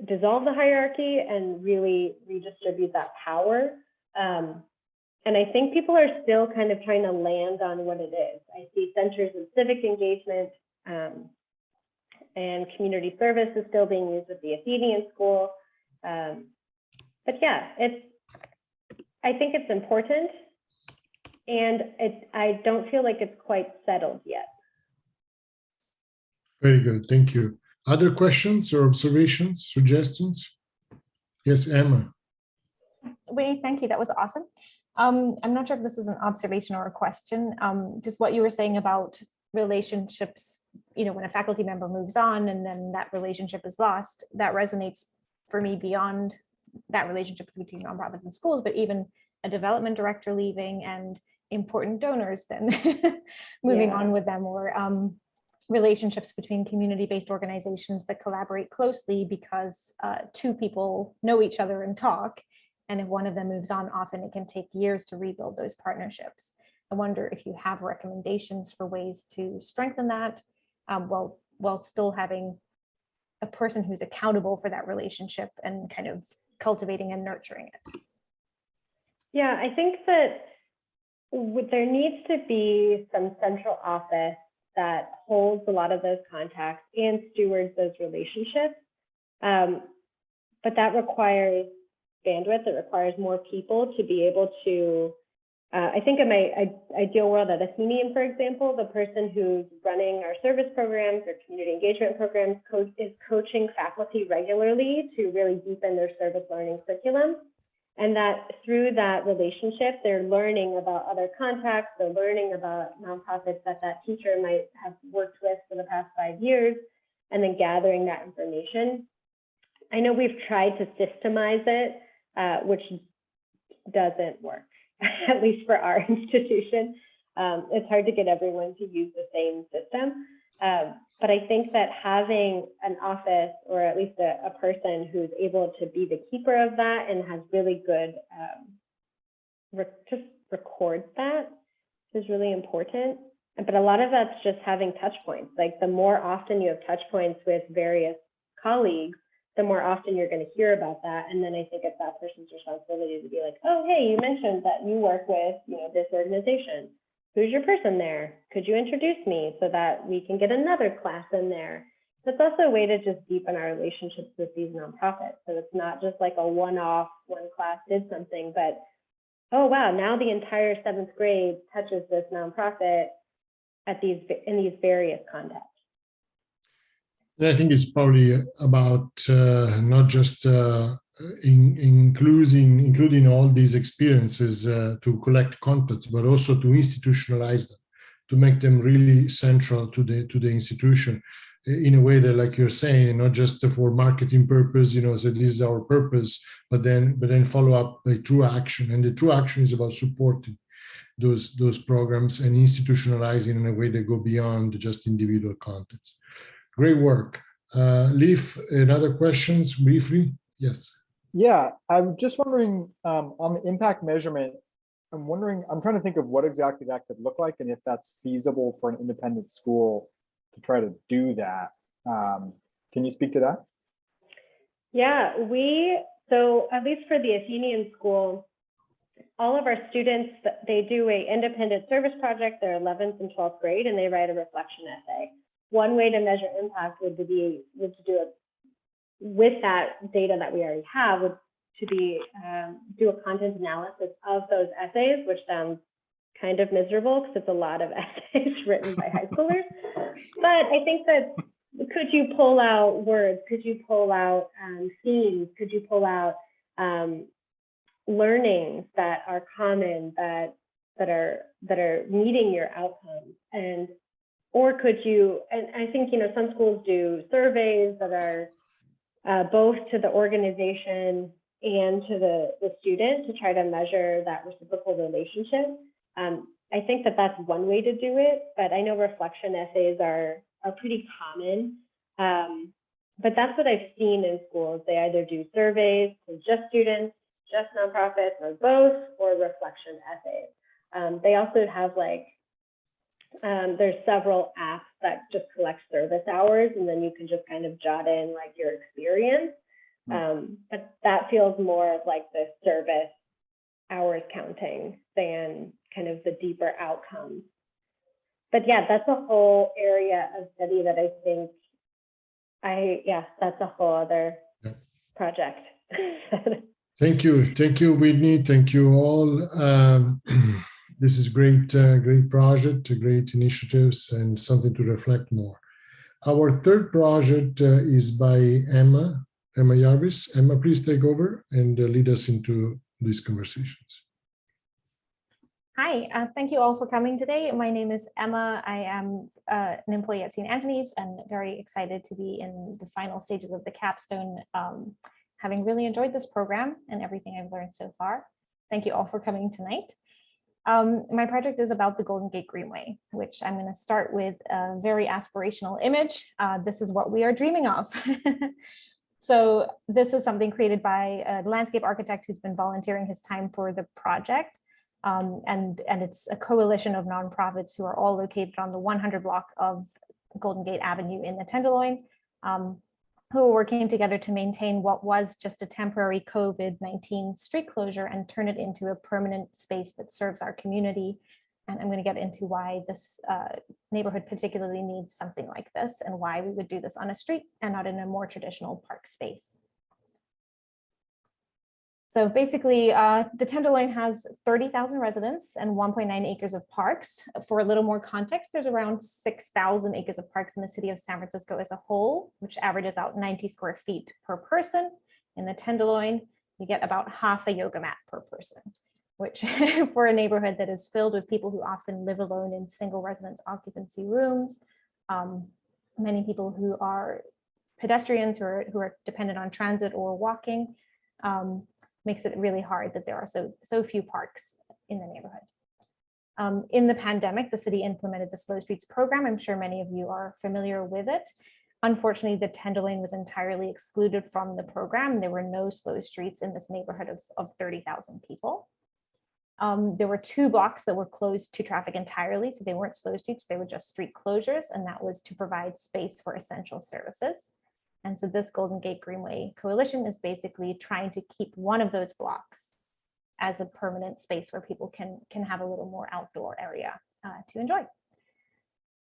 dissolve the hierarchy and really redistribute that power. And I think people are still kind of trying to land on what it is. I see centers of civic engagement and community service is still being used at the Athenian school. But yeah, I think it's important, and I don't feel like it's quite settled yet. Very good, thank you. Other questions or observations, suggestions? Yes, Emma. Whitney, thank you. That was awesome. I'm not sure if this is an observation or a question. Just what you were saying about relationships, when a faculty member moves on and then that relationship is lost, that resonates for me beyond that relationship between nonprofits and schools, but even a development director leaving and important donors then moving on with them, or relationships between community-based organizations that collaborate closely because two people know each other and talk. And if one of them moves on, often it can take years to rebuild those partnerships. I wonder if you have recommendations for ways to strengthen that while still having a person who's accountable for that relationship and kind of cultivating and nurturing it. Yeah, I think that there needs to be some central office that holds a lot of those contacts and stewards those relationships. But that requires bandwidth. It requires more people to be able to, I think in my ideal world at Athenian, for example, the person who's running our service programs or community engagement programs is coaching faculty regularly to really deepen their service learning curriculum. And that through that relationship, they're learning about other contacts, they're learning about nonprofits that that teacher might have worked with for the past 5 years, and then gathering that information. I know we've tried to systemize it, which doesn't work, at least for our institution. It's hard to get everyone to use the same system. But I think that having an office, or at least a person who's able to be the keeper of that and has really good, just records that, is really important. But a lot of that's just having touch points. Like the more often you have touch points with various colleagues, the more often you're going to hear about that. And then I think it's that person's responsibility to be like, oh, hey, you mentioned that you work with, this organization. Who's your person there? Could you introduce me so that we can get another class in there? So it's also a way to just deepen our relationships with these nonprofits. So it's not just like a one-off, one class did something, but, oh, wow, now the entire 7th grade touches this nonprofit in these various contexts. And I think it's probably about not just including all these experiences to collect contacts, but also to institutionalize them, to make them really central to the institution in a way that, like you're saying, not just for marketing purpose, so this is our purpose, but then follow up by true action. And the true action is about supporting those programs and institutionalizing in a way that go beyond just individual contacts. Great work. Leif, another questions briefly? Yes. Yeah, I'm just wondering on the impact measurement, I'm trying to think of what exactly that could look like and if that's feasible for an independent school to try to do that. Can you speak to that? Yeah, so at least for the Athenian school, all of our students, they do an independent service project, their 11th and 12th grade, and they write a reflection essay. One way to measure impact would to do it with that data that we already have, would to be do a content analysis of those essays, which sounds kind of miserable because it's a lot of essays written by high schoolers. But I think that could you pull out words? Could you pull out themes? Could you pull out learnings that are common, that are meeting your outcomes? Or could you, and I think, some schools do surveys that are both to the organization and to the student to try to measure that reciprocal relationship. I think that that's one way to do it, but I know reflection essays are pretty common. But that's what I've seen in schools. They either do surveys to just students, just nonprofits, or both, or reflection essays. They also have there's several apps that just collect service hours, and then you can just kind of jot in your experience. But that feels more of the service hours counting than kind of the deeper outcomes. But yeah, that's a whole area of study that I think that's a whole other project. Thank you, Whitney. Thank you all. This is great project, great initiatives, and something to reflect more. Our third project is by Emma Jarvis. Emma, please take over and lead us into these conversations. Hi, thank you all for coming today. My name is Emma. I am an employee at St. Anthony's and very excited to be in the final stages of the Capstone, having really enjoyed this program and everything I've learned so far. Thank you all for coming tonight. My project is about the Golden Gate Greenway, which I'm going to start with a very aspirational image. This is what we are dreaming of. So this is something created by a landscape architect who's been volunteering his time for the project. And it's a coalition of nonprofits who are all located on the 100 block of Golden Gate Avenue in the Tenderloin, who are working together to maintain what was just a temporary COVID-19 street closure and turn it into a permanent space that serves our community. And I'm going to get into why this neighborhood particularly needs something like this and why we would do this on a street and not in a more traditional park space. So basically, the Tenderloin has 30,000 residents and 1.9 acres of parks. For a little more context, there's around 6,000 acres of parks in the city of San Francisco as a whole, which averages out 90 square feet per person. In the Tenderloin, you get about half a yoga mat per person, which for a neighborhood that is filled with people who often live alone in single residence occupancy rooms, many people who are pedestrians who are dependent on transit or walking, makes it really hard that there are so few parks in the neighborhood. In the pandemic, the city implemented the Slow Streets program. I'm sure many of you are familiar with it. Unfortunately, the Tenderloin was entirely excluded from the program. There were no slow streets in this neighborhood of 30,000 people. There were 2 blocks that were closed to traffic entirely, so they weren't slow streets, they were just street closures, and that was to provide space for essential services. And so this Golden Gate Greenway Coalition is basically trying to keep one of those blocks as a permanent space where people can have a little more outdoor area to enjoy.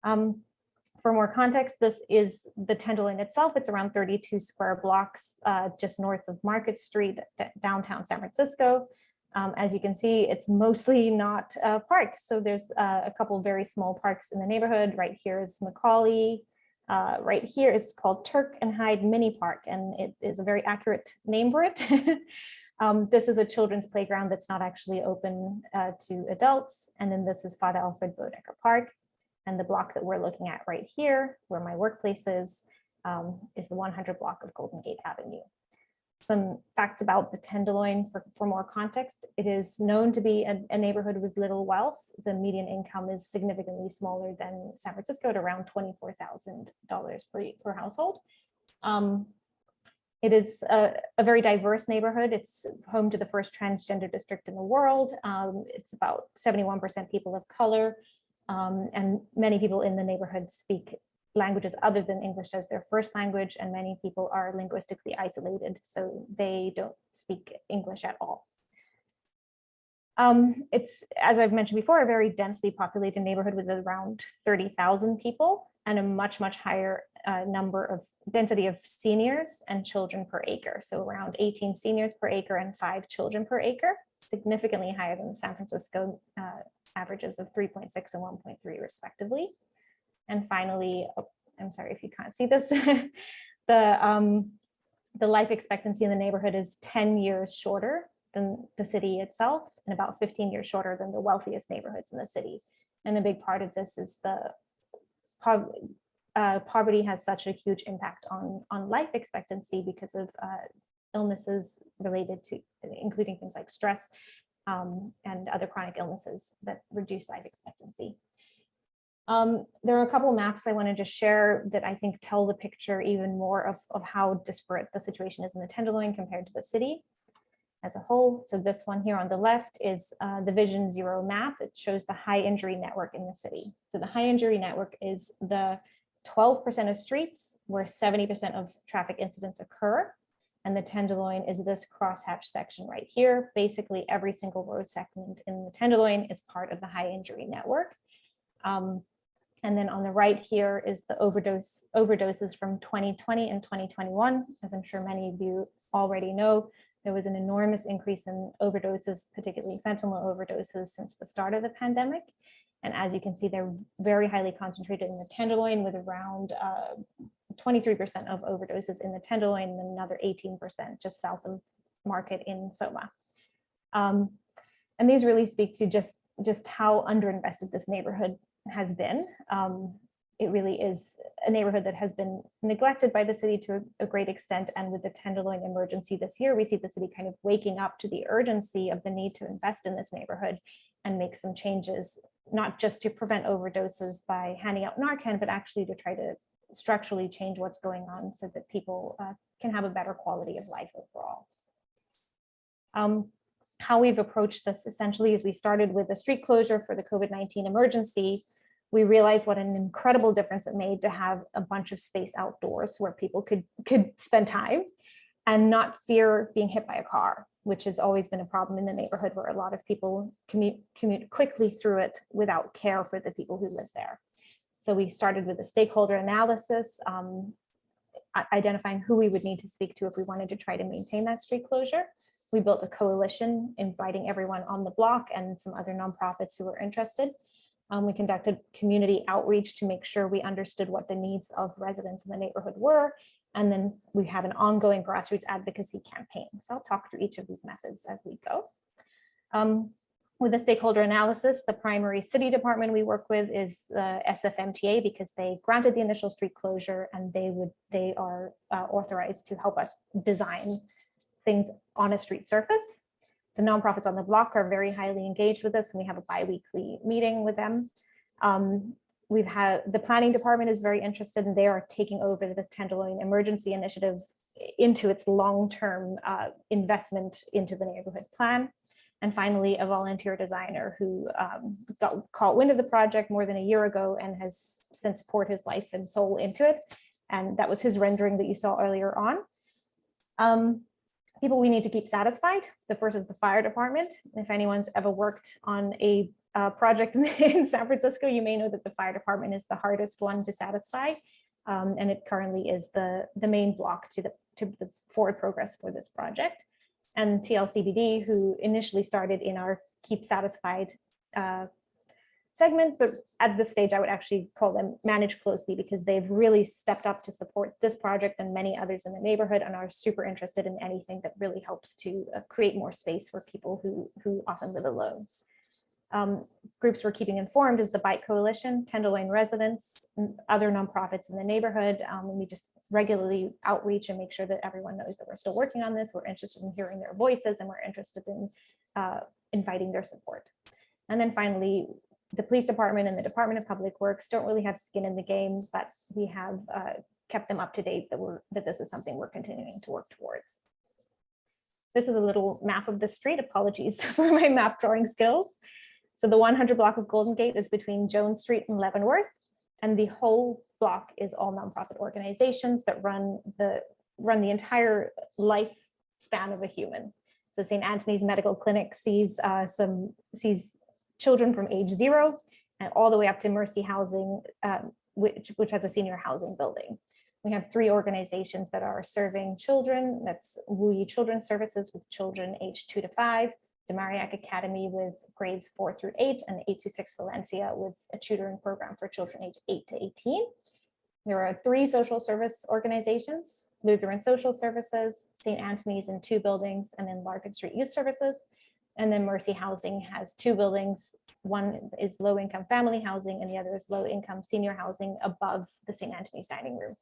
For more context, this is the Tenderloin itself. It's around 32 square blocks just north of Market Street, downtown San Francisco. As you can see, it's mostly not parks. So there's a couple of very small parks in the neighborhood. Right here is Macaulay. Right here is called Turk and Hyde Mini Park, and it is a very accurate name for it. This is a children's playground that's not actually open to adults. And then this is Father Alfred Bodecker Park. And the block that we're looking at right here, where my workplace is the 100 block of Golden Gate Avenue. Some facts about the Tenderloin for more context. It is known to be a neighborhood with little wealth. The median income is significantly smaller than San Francisco at around $24,000 per household. It is a very diverse neighborhood. It's home to the first transgender district in the world. It's about 71% people of color, and many people in the neighborhood speak languages other than English as their first language, and many people are linguistically isolated, so they don't speak English at all. It's, as I've mentioned before, a very densely populated neighborhood with around 30,000 people and a much higher density of seniors and children per acre. So around 18 seniors per acre and 5 children per acre, significantly higher than the San Francisco averages of 3.6 and 1.3 respectively. And finally, I'm sorry if you can't see this, the life expectancy in the neighborhood is 10 years shorter than the city itself and about 15 years shorter than the wealthiest neighborhoods in the city. And a big part of this is the poverty has such a huge impact on life expectancy because of illnesses related to, including things like stress and other chronic illnesses that reduce life expectancy. There are a couple maps I want to just share that I think tell the picture even more of how disparate the situation is in the Tenderloin compared to the city as a whole. So this one here on the left is the Vision Zero map. It shows the high injury network in the city. So the high injury network is the 12% of streets where 70% of traffic incidents occur. And the Tenderloin is this crosshatch section right here. Basically, every single road segment in the Tenderloin is part of the high injury network. And then on the right here is the overdoses from 2020 and 2021. As I'm sure many of you already know, there was an enormous increase in overdoses, particularly fentanyl overdoses, since the start of the pandemic. And as you can see, they're very highly concentrated in the Tenderloin, with around 23% of overdoses in the Tenderloin and another 18% just south of Market in Soma. And these really speak to just how underinvested this neighborhood has been. It really is a neighborhood that has been neglected by the city to a great extent. And with the Tenderloin emergency this year, we see the city kind of waking up to the urgency of the need to invest in this neighborhood and make some changes, not just to prevent overdoses by handing out Narcan, but actually to try to structurally change what's going on so that people can have a better quality of life overall. How we've approached this essentially is we started with a street closure for the COVID-19 emergency. We realized what an incredible difference it made to have a bunch of space outdoors where people could spend time and not fear being hit by a car, which has always been a problem in the neighborhood where a lot of people commute quickly through it without care for the people who live there. So we started with a stakeholder analysis, identifying who we would need to speak to if we wanted to try to maintain that street closure. We built a coalition, inviting everyone on the block and some other nonprofits who were interested. We conducted community outreach to make sure we understood what the needs of residents in the neighborhood were. And then we have an ongoing grassroots advocacy campaign. So I'll talk through each of these methods as we go. With the stakeholder analysis, the primary city department we work with is the SFMTA because they granted the initial street closure and they are authorized to help us design things on a street surface. The nonprofits on the block are very highly engaged with us, and we have a bi-weekly meeting with them. We've had the planning department is very interested, and they are taking over the Tenderloin Emergency Initiative into its long-term investment into the neighborhood plan. And finally, a volunteer designer who caught wind of the project more than a year ago and has since poured his life and soul into it. And that was his rendering that you saw earlier on. People we need to keep satisfied. The first is the fire department. If anyone's ever worked on a project in San Francisco, you may know that the fire department is the hardest one to satisfy. And it currently is the main block to the forward progress for this project. And TLCBD, who initially started in our Keep Satisfied segment, but at this stage, I would actually call them Manage Closely because they've really stepped up to support this project and many others in the neighborhood and are super interested in anything that really helps to create more space for people who often live alone. Groups we're keeping informed is the Bike Coalition, Tenderloin residents, and other nonprofits in the neighborhood. And we just regularly outreach and make sure that everyone knows that we're still working on this. We're interested in hearing their voices and we're interested in inviting their support. And then finally, the police department and the Department of Public Works don't really have skin in the game, but we have kept them up to date that this is something we're continuing to work towards. This is a little map of the street. Apologies for my map drawing skills. So the 100 block of Golden Gate is between Jones Street and Leavenworth, and the whole block is all nonprofit organizations that run the entire lifespan of a human. So St. Anthony's Medical Clinic sees children from age 0 and all the way up to Mercy Housing, which has a senior housing building. We have 3 organizations that are serving children. That's Wu Children's Services with children aged 2 to 5, the Mariac Academy with grades 4 through 8, and 8 to 6 Valencia with a tutoring program for children aged 8 to 18. There are 3 social service organizations, Lutheran Social Services, St. Anthony's in 2 buildings, and then Larkin Street Youth Services. And then Mercy Housing has 2 buildings. One is low-income family housing and the other is low-income senior housing above the St. Anthony's dining room.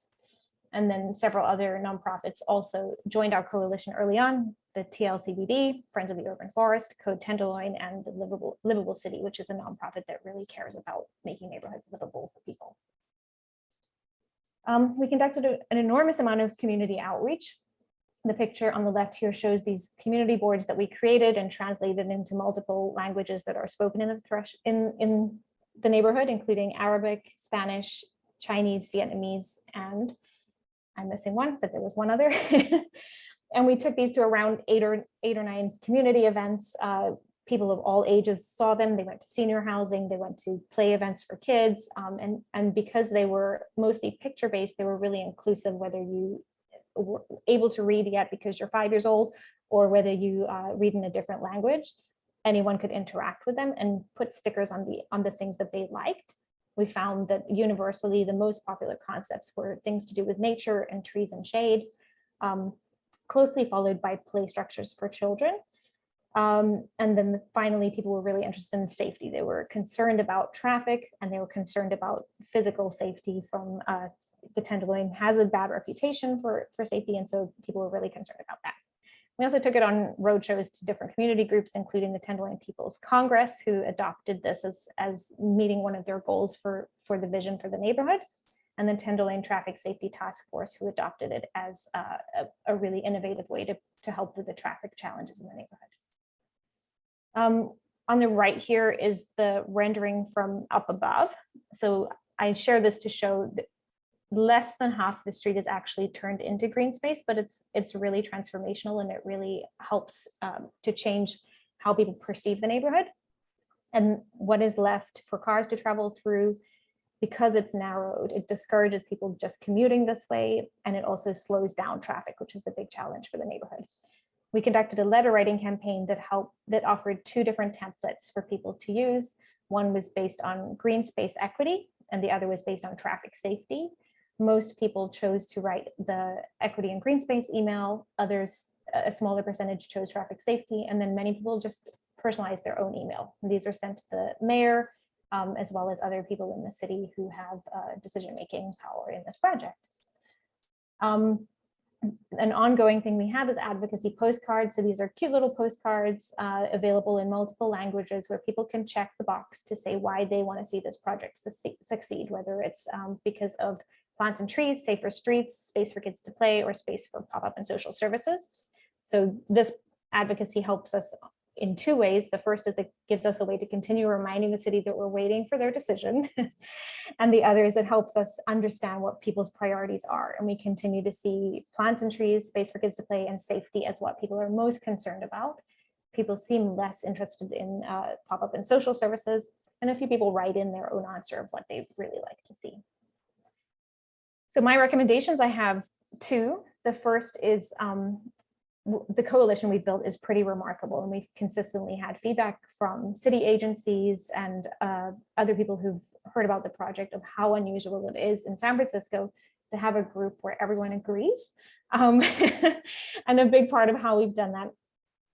And then several other nonprofits also joined our coalition early on, the TLCBD, Friends of the Urban Forest, Code Tenderloin, and the Livable City, which is a nonprofit that really cares about making neighborhoods livable for people. We conducted an enormous amount of community outreach. The picture on the left here shows these community boards that we created and translated into multiple languages that are spoken in the neighborhood, including Arabic, Spanish, Chinese, Vietnamese, and I'm missing one, but there was one other. And we took these to around 8 or 9 community events. People of all ages saw them. They went to senior housing. They went to play events for kids. And because they were mostly picture-based, they were really inclusive, whether you were able to read yet because you're 5 years old, or whether you read in a different language. Anyone could interact with them and put stickers on the things that they liked. We found that universally the most popular concepts were things to do with nature and trees and shade, closely followed by play structures for children. And then finally, people were really interested in safety. They were concerned about traffic and they were concerned about physical safety from the Tenderloin has a bad reputation for safety. And so people were really concerned about that. We also took it on roadshows to different community groups, including the Tenderloin People's Congress, who adopted this as meeting one of their goals for the vision for the neighborhood, and the Tenderloin Traffic Safety Task Force, who adopted it as a really innovative way to help with the traffic challenges in the neighborhood. On the right here is the rendering from up above. So I share this to show that less than half the street is actually turned into green space, but it's really transformational, and it really helps to change how people perceive the neighborhood. And what is left for cars to travel through, because it's narrowed, it discourages people just commuting this way, and it also slows down traffic, which is a big challenge for the neighborhood. We conducted a letter writing campaign that offered 2 different templates for people to use. One was based on green space equity, and the other was based on traffic safety. Most people chose to write the equity and green space email. Others, a smaller percentage, chose traffic safety, and then many people just personalized their own email. And these are sent to the mayor, as well as other people in the city who have decision-making power in this project. An ongoing thing we have is advocacy postcards. So these are cute little postcards available in multiple languages, where people can check the box to say why they want to see this project succeed, whether it's because of plants and trees, safer streets, space for kids to play, or space for pop-up and social services. So this advocacy helps us in 2 ways. The first is it gives us a way to continue reminding the city that we're waiting for their decision. And the other is it helps us understand what people's priorities are. And we continue to see plants and trees, space for kids to play, and safety as what people are most concerned about. People seem less interested in pop-up and social services, and a few people write in their own answer of what they really like to see. So my recommendations, I have 2. The first is the coalition we've built is pretty remarkable, and we've consistently had feedback from city agencies and other people who've heard about the project of how unusual it is in San Francisco to have a group where everyone agrees. And a big part of how we've done that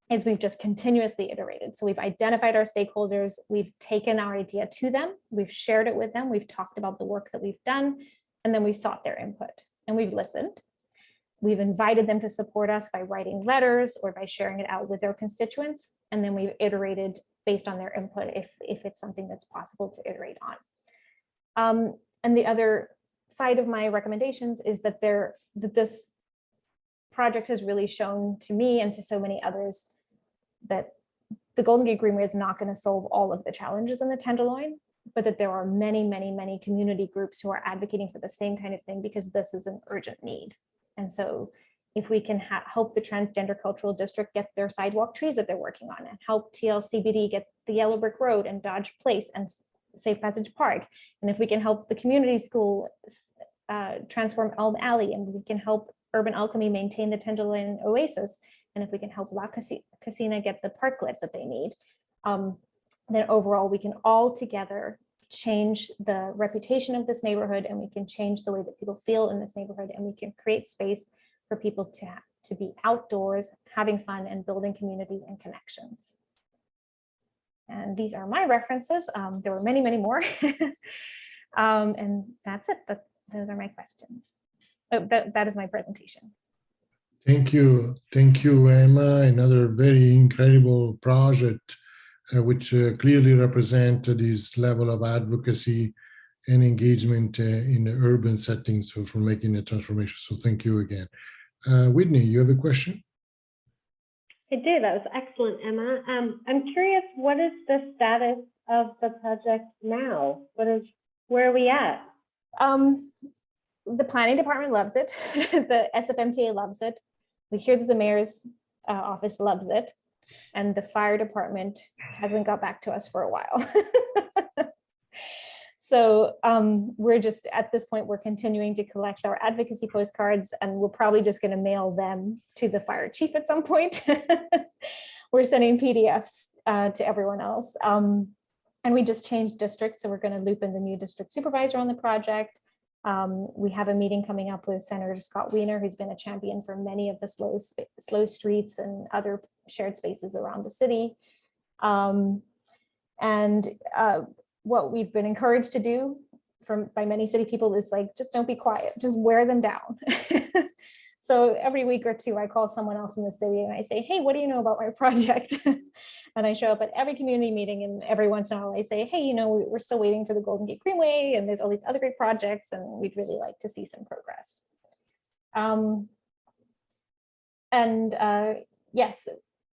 is we've just continuously iterated. So we've identified our stakeholders, we've taken our idea to them, we've shared it with them, we've talked about the work that we've done, and then we sought their input, and we've listened. We've invited them to support us by writing letters or by sharing it out with their constituents. And then we've iterated based on their input if it's something that's possible to iterate on. And the other side of my recommendations is that this project has really shown to me and to so many others that the Golden Gate Greenway is not going to solve all of the challenges in the Tenderloin, but that there are many, many, many community groups who are advocating for the same kind of thing, because this is an urgent need. And so if we can help the Transgender Cultural District get their sidewalk trees that they're working on, and help TLCBD get the Yellow Brick Road and Dodge Place and Safe Passage Park, and if we can help the community school transform Elm Alley, and we can help Urban Alchemy maintain the Tenderloin Oasis, and if we can help La Casina get the parklet that they need, then overall we can all together change the reputation of this neighborhood, and we can change the way that people feel in this neighborhood, and we can create space for people to be outdoors, having fun, and building community and connections. And these are my references. There were many, many more. And that's it. Those are my questions. Oh, that is my presentation. Thank you, Emma. Another very incredible project, which clearly represent this level of advocacy and engagement in the urban settings for making a transformation. So thank you again. Whitney, you have a question? I do. That was excellent, Emma. I'm curious, what is the status of the project now? Where are we at? The planning department loves it. The SFMTA loves it. We hear that the mayor's office loves it. And the fire department hasn't got back to us for a while. So we're just, at this point, we're continuing to collect our advocacy postcards, and we're probably just going to mail them to the fire chief at some point. We're sending PDFs to everyone else. And we just changed districts, so we're going to loop in the new district supervisor on the project. We have a meeting coming up with Senator Scott Wiener, who's been a champion for many of the slow streets and other shared spaces around the city. What we've been encouraged to do by many city people is, like, just don't be quiet, just wear them down. So every week or two, I call someone else in the city and I say, hey, what do you know about my project? And I show up at every community meeting, and every once in a while I say, hey, we're still waiting for the Golden Gate Greenway, and there's all these other great projects, and we'd really like to see some progress. Yes,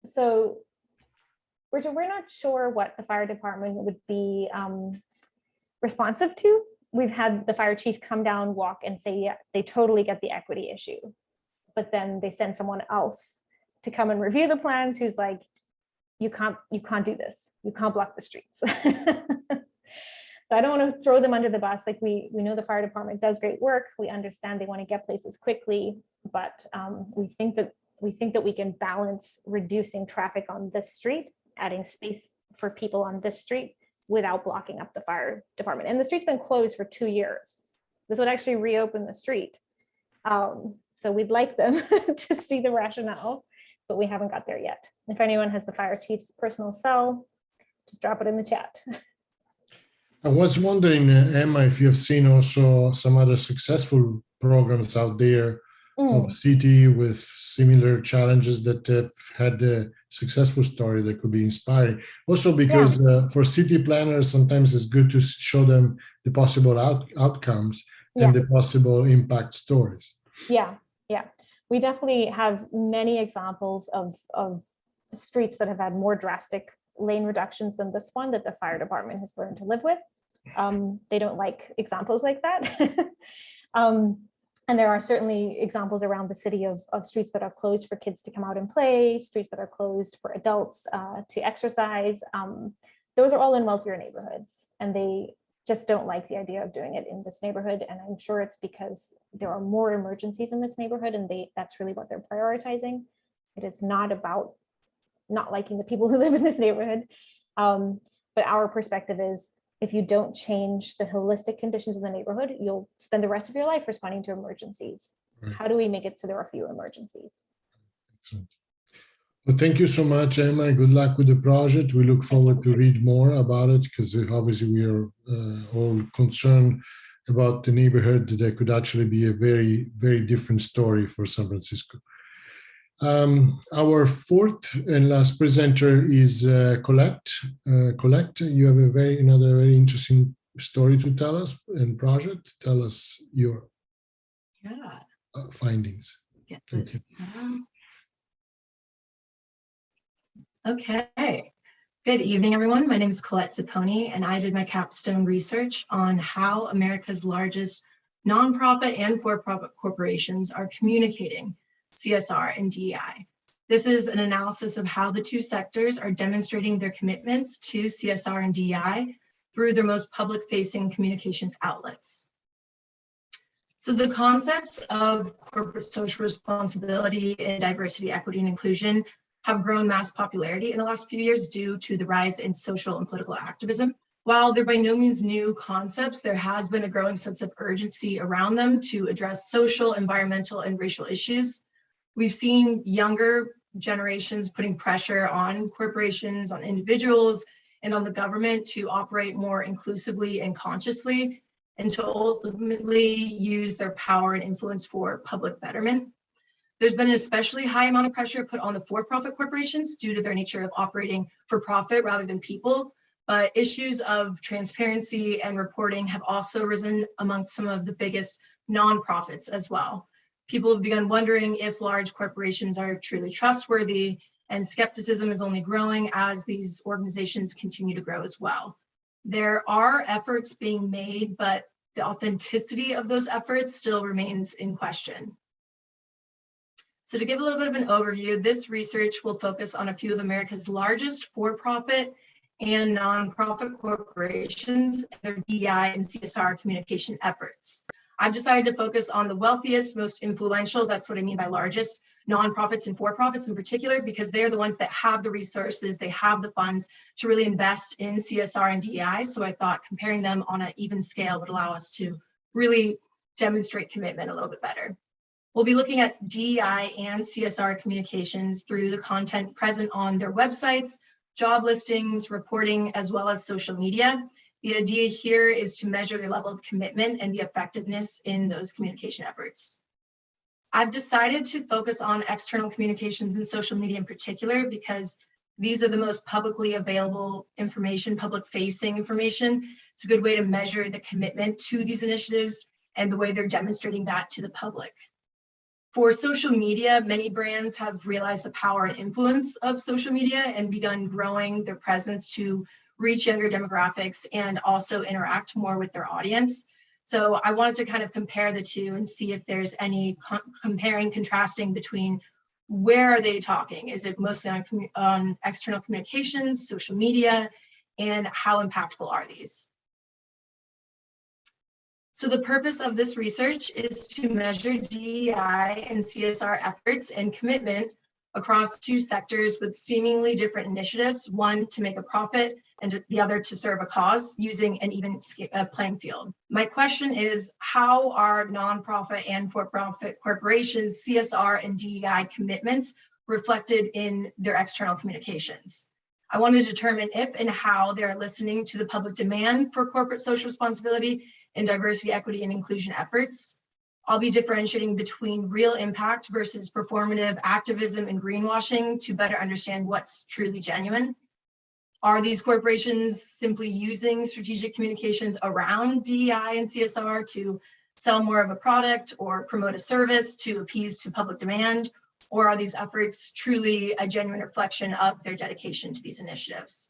so we're not sure what the fire department would be responsive to. We've had the fire chief come down, walk, and say, yeah, they totally get the equity issue. But then they send someone else to come and review the plans who's like, you can't do this. You can't block the streets. So I don't want to throw them under the bus. Like we know the fire department does great work. We understand they want to get places quickly, but we think that we can balance reducing traffic on this street, adding space for people on this street without blocking up the fire department. And the street's been closed for 2 years. This would actually reopen the street. So we'd like them to see the rationale, but we haven't got there yet. If anyone has the fire chief's personal cell, just drop it in the chat. I was wondering, Emma, if you have seen also some other successful programs out there of city with similar challenges that have had a successful story that could be inspiring. Also because for city planners, sometimes it's good to show them the possible outcomes and the possible impact stories. Yeah. We definitely have many examples of streets that have had more drastic lane reductions than this one that the fire department has learned to live with. They don't like examples like that. And there are certainly examples around the city of streets that are closed for kids to come out and play, streets that are closed for adults to exercise. Those are all in wealthier neighborhoods, and they just don't like the idea of doing it in this neighborhood. And I'm sure it's because there are more emergencies in this neighborhood, and that's really what they're prioritizing. It is not about not liking the people who live in this neighborhood. But our perspective is, if you don't change the holistic conditions in the neighborhood, you'll spend the rest of your life responding to emergencies. Right. How do we make it so there are fewer emergencies? Excellent. Well, thank you so much, Emma. Good luck with the project. We look forward to read more about it, because obviously we are all concerned about the neighborhood that could actually be a very, very different story for San Francisco. Our fourth and last presenter is Colette. Colette, you have another very interesting story to tell us and project. Tell us your findings. Thank you. Okay. Good evening, everyone. My name is Colette Zapponi, and I did my capstone research on how America's largest nonprofit and for-profit corporations are communicating CSR and DEI. This is an analysis of how the two sectors are demonstrating their commitments to CSR and DEI through their most public-facing communications outlets. So the concepts of corporate social responsibility and diversity, equity, and inclusion have grown mass popularity in the last few years due to the rise in social and political activism. While they're by no means new concepts, there has been a growing sense of urgency around them to address social, environmental, and racial issues. We've seen younger generations putting pressure on corporations, on individuals, and on the government to operate more inclusively and consciously, and to ultimately use their power and influence for public betterment. There's been an especially high amount of pressure put on the for-profit corporations due to their nature of operating for profit rather than people, but issues of transparency and reporting have also risen amongst some of the biggest nonprofits as well. People have begun wondering if large corporations are truly trustworthy, and skepticism is only growing as these organizations continue to grow as well. There are efforts being made, but the authenticity of those efforts still remains in question. So to give a little bit of an overview, this research will focus on a few of America's largest for-profit and nonprofit corporations and their DEI and CSR communication efforts. I've decided to focus on the wealthiest, most influential, that's what I mean by largest, nonprofits and for-profits in particular, because they're the ones that have the resources, they have the funds to really invest in CSR and DEI. So I thought comparing them on an even scale would allow us to really demonstrate commitment a little bit better. We'll be looking at DEI and CSR communications through the content present on their websites, job listings, reporting, as well as social media. The idea here is to measure the level of commitment and the effectiveness in those communication efforts. I've decided to focus on external communications and social media in particular because these are the most publicly available information, public-facing information. It's a good way to measure the commitment to these initiatives and the way they're demonstrating that to the public. For social media, many brands have realized the power and influence of social media and begun growing their presence to reach younger demographics and also interact more with their audience. So I wanted to kind of compare the two and see if there's any comparing, contrasting between where are they talking? Is it mostly on external communications, social media, and how impactful are these? So the purpose of this research is to measure DEI and CSR efforts and commitment across two sectors with seemingly different initiatives, one to make a profit and the other to serve a cause, using an even playing field. My question is, how are nonprofit and for-profit corporations' CSR and DEI commitments reflected in their external communications? I want to determine if and how they're listening to the public demand for corporate social responsibility and diversity, equity, and inclusion efforts. I'll be differentiating between real impact versus performative activism and greenwashing to better understand what's truly genuine. Are these corporations simply using strategic communications around DEI and CSR to sell more of a product or promote a service to appease to public demand? Or are these efforts truly a genuine reflection of their dedication to these initiatives?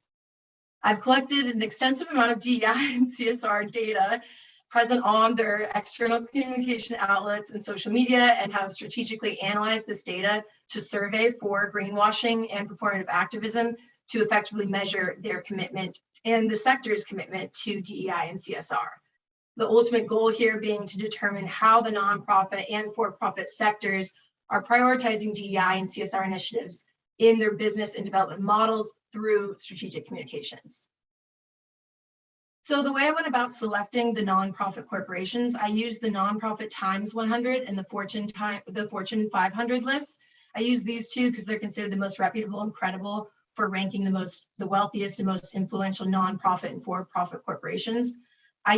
I've collected an extensive amount of DEI and CSR data present on their external communication outlets and social media and have strategically analyzed this data to survey for greenwashing and performative activism to effectively measure their commitment and the sector's commitment to DEI and CSR. The ultimate goal here being to determine how the nonprofit and for-profit sectors are prioritizing DEI and CSR initiatives in their business and development models through strategic communications. So the way I went about selecting the nonprofit corporations, I used the Nonprofit Times 100 and the Fortune 500 lists. I use these two because they're considered the most reputable and credible for ranking the wealthiest and most influential nonprofit and for-profit corporations. I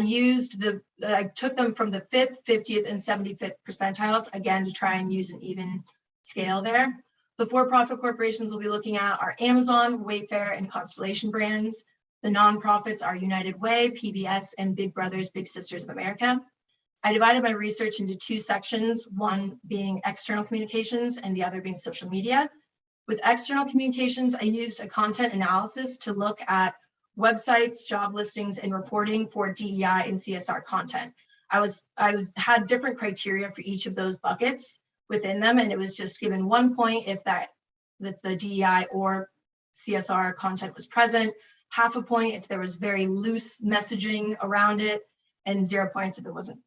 took them from the 5th, 50th, and 75th percentiles, again, to try and use an even scale there. The for-profit corporations we'll be looking at are Amazon, Wayfair, and Constellation Brands. The nonprofits are United Way, PBS, and Big Brothers Big Sisters of America. I divided my research into two sections, one being external communications and the other being social media. With external communications, I used a content analysis to look at websites, job listings, and reporting for DEI and CSR content. I had different criteria for each of those buckets within them, and it was just given 1 point if the DEI or CSR content was present, half a point if there was very loose messaging around it, and 0 points if it wasn't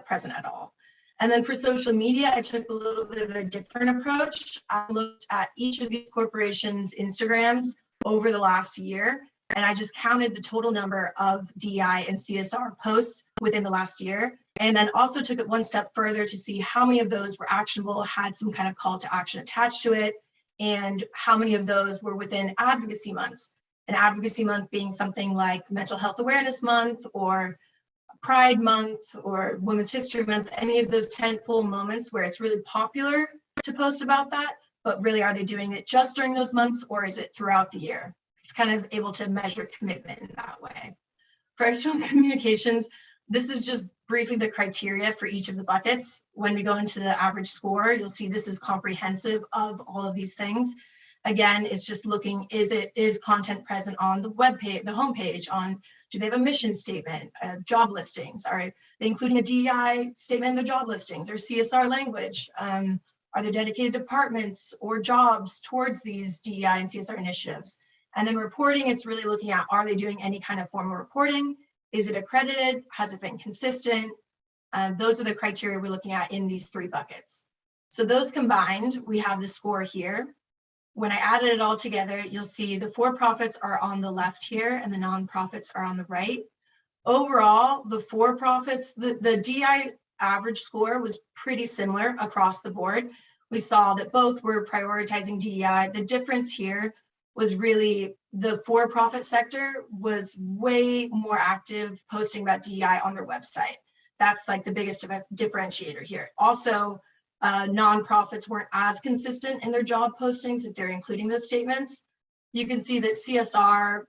present at all. And then for social media, I took a little bit of a different approach. I looked at each of these corporations' Instagrams over the last year, and I just counted the total number of DEI and CSR posts within the last year, and then also took it one step further to see how many of those were actionable, had some kind of call to action attached to it, and how many of those were within advocacy months. An advocacy month being something like Mental Health Awareness Month or Pride Month or Women's History Month, any of those tentpole moments where it's really popular to post about that, but really are they doing it just during those months or is it throughout the year? It's kind of able to measure commitment in that way. For external communications, this is just briefly the criteria for each of the buckets. When we go into the average score, you'll see this is comprehensive of all of these things. Again, it's just looking, is content present on the web page, the homepage, do they have a mission statement, job listings? Are they including a DEI statement in the job listings or CSR language? Are there dedicated departments or jobs towards these DEI and CSR initiatives? And then reporting, it's really looking at, are they doing any kind of formal reporting? Is it accredited? Has it been consistent? Those are the criteria we're looking at in these three buckets. So those combined, we have the score here. When I added it all together, you'll see the for-profits are on the left here and the nonprofits are on the right. Overall, the for-profits, the DEI average score was pretty similar across the board. We saw that both were prioritizing DEI. The difference here was really the for-profit sector was way more active posting about DEI on their website. That's like the biggest differentiator here. Also, nonprofits weren't as consistent in their job postings if they're including those statements. You can see that CSR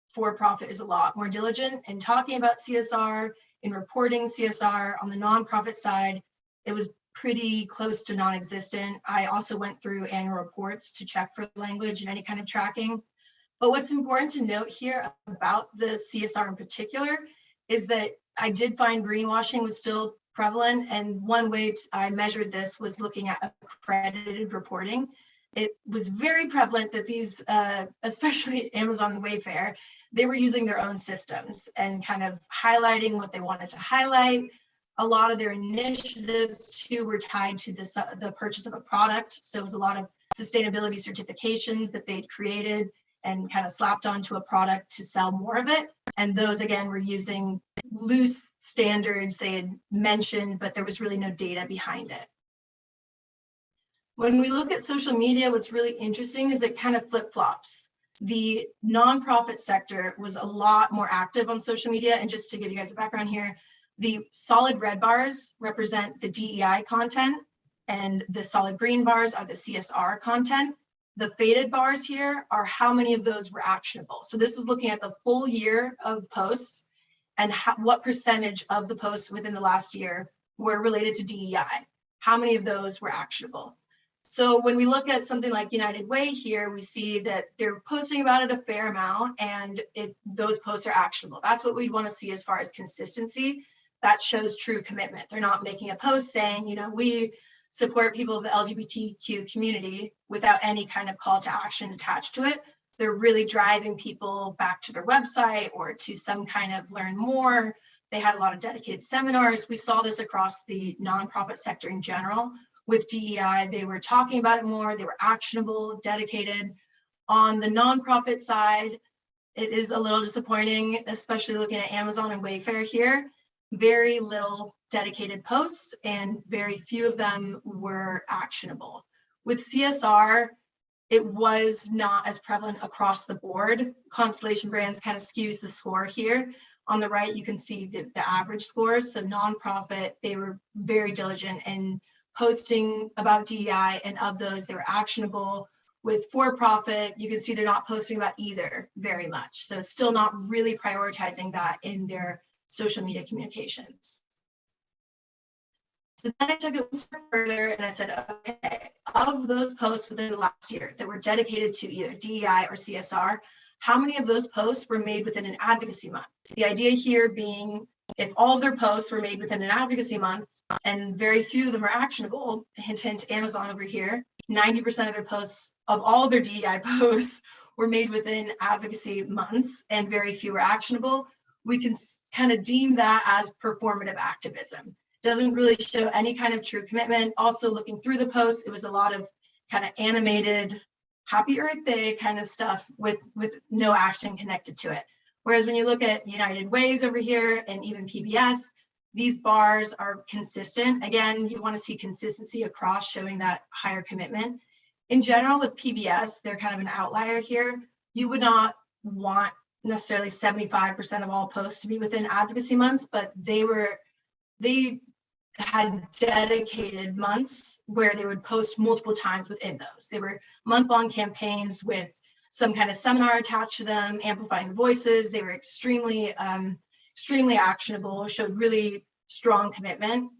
for-profit is a lot more diligent in talking about CSR, in reporting CSR. On the nonprofit side, it was pretty close to non-existent. I also went through annual reports to check for language and any kind of tracking. But what's important to note here about the CSR in particular is that I did find greenwashing was still prevalent. And one way I measured this was looking at accredited reporting. It was very prevalent that these, especially Amazon and Wayfair, they were using their own systems and kind of highlighting what they wanted to highlight. A lot of their initiatives too were tied to this, the purchase of a product. So it was a lot of sustainability certifications that they'd created and kind of slapped onto a product to sell more of it. And those again were using loose standards they had mentioned, but there was really no data behind it. When we look at social media, what's really interesting is it kind of flip-flops. The nonprofit sector was a lot more active on social media. And just to give you guys a background here, the solid red bars represent the DEI content and the solid green bars are the CSR content. The faded bars here are how many of those were actionable. So this is looking at the full year of posts and what percentage of the posts within the last year were related to DEI. How many of those were actionable? So when we look at something like United Way here, we see that they're posting about it a fair amount and those posts are actionable. That's what we'd want to see as far as consistency. That shows true commitment. They're not making a post saying, you know, we support people of the LGBTQ community without any kind of call to action attached to it. They're really driving people back to their website or to some kind of learn more. They had a lot of dedicated seminars. We saw this across the nonprofit sector in general. With DEI, they were talking about it more, they were actionable, dedicated. On the nonprofit side, it is a little disappointing, especially looking at Amazon and Wayfair here. Very little dedicated posts and very few of them were actionable. With CSR, it was not as prevalent across the board. Constellation Brands kind of skews the score here. On the right, you can see the average scores. So nonprofit, they were very diligent in posting about DEI, and of those, they were actionable. With for-profit, you can see they're not posting about either very much. So still not really prioritizing that in their social media communications. So then I took it one step further and I said, okay, of those posts within the last year that were dedicated to either DEI or CSR, how many of those posts were made within an advocacy month? The idea here being, if all of their posts were made within an advocacy month and very few of them are actionable, hint, hint, Amazon over here, 90% of their posts, of all of their DEI posts, were made within advocacy months and very few were actionable, we can kind of deem that as performative activism. Doesn't really show any kind of true commitment. Also looking through the posts, it was a lot of kind of animated Happy Earth Day kind of stuff with no action connected to it. Whereas when you look at United Ways over here and even PBS, these bars are consistent. Again, you want to see consistency across, showing that higher commitment. In general, with PBS, they're kind of an outlier here. You would not want necessarily 75% of all posts to be within advocacy months, but they had dedicated months where they would post multiple times within those. They were month-long campaigns with some kind of seminar attached to them, amplifying the voices. They were extremely actionable, showed really strong commitment.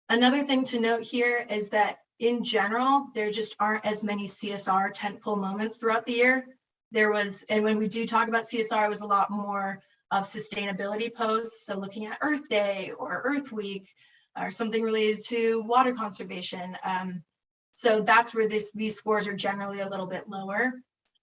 Another thing to note here is that in general, there just aren't as many CSR tentpole moments throughout the year. There was, and when we do talk about CSR, it was a lot more of sustainability posts. So looking at Earth Day or Earth Week or something related to water conservation. So that's where these scores are generally a little bit lower.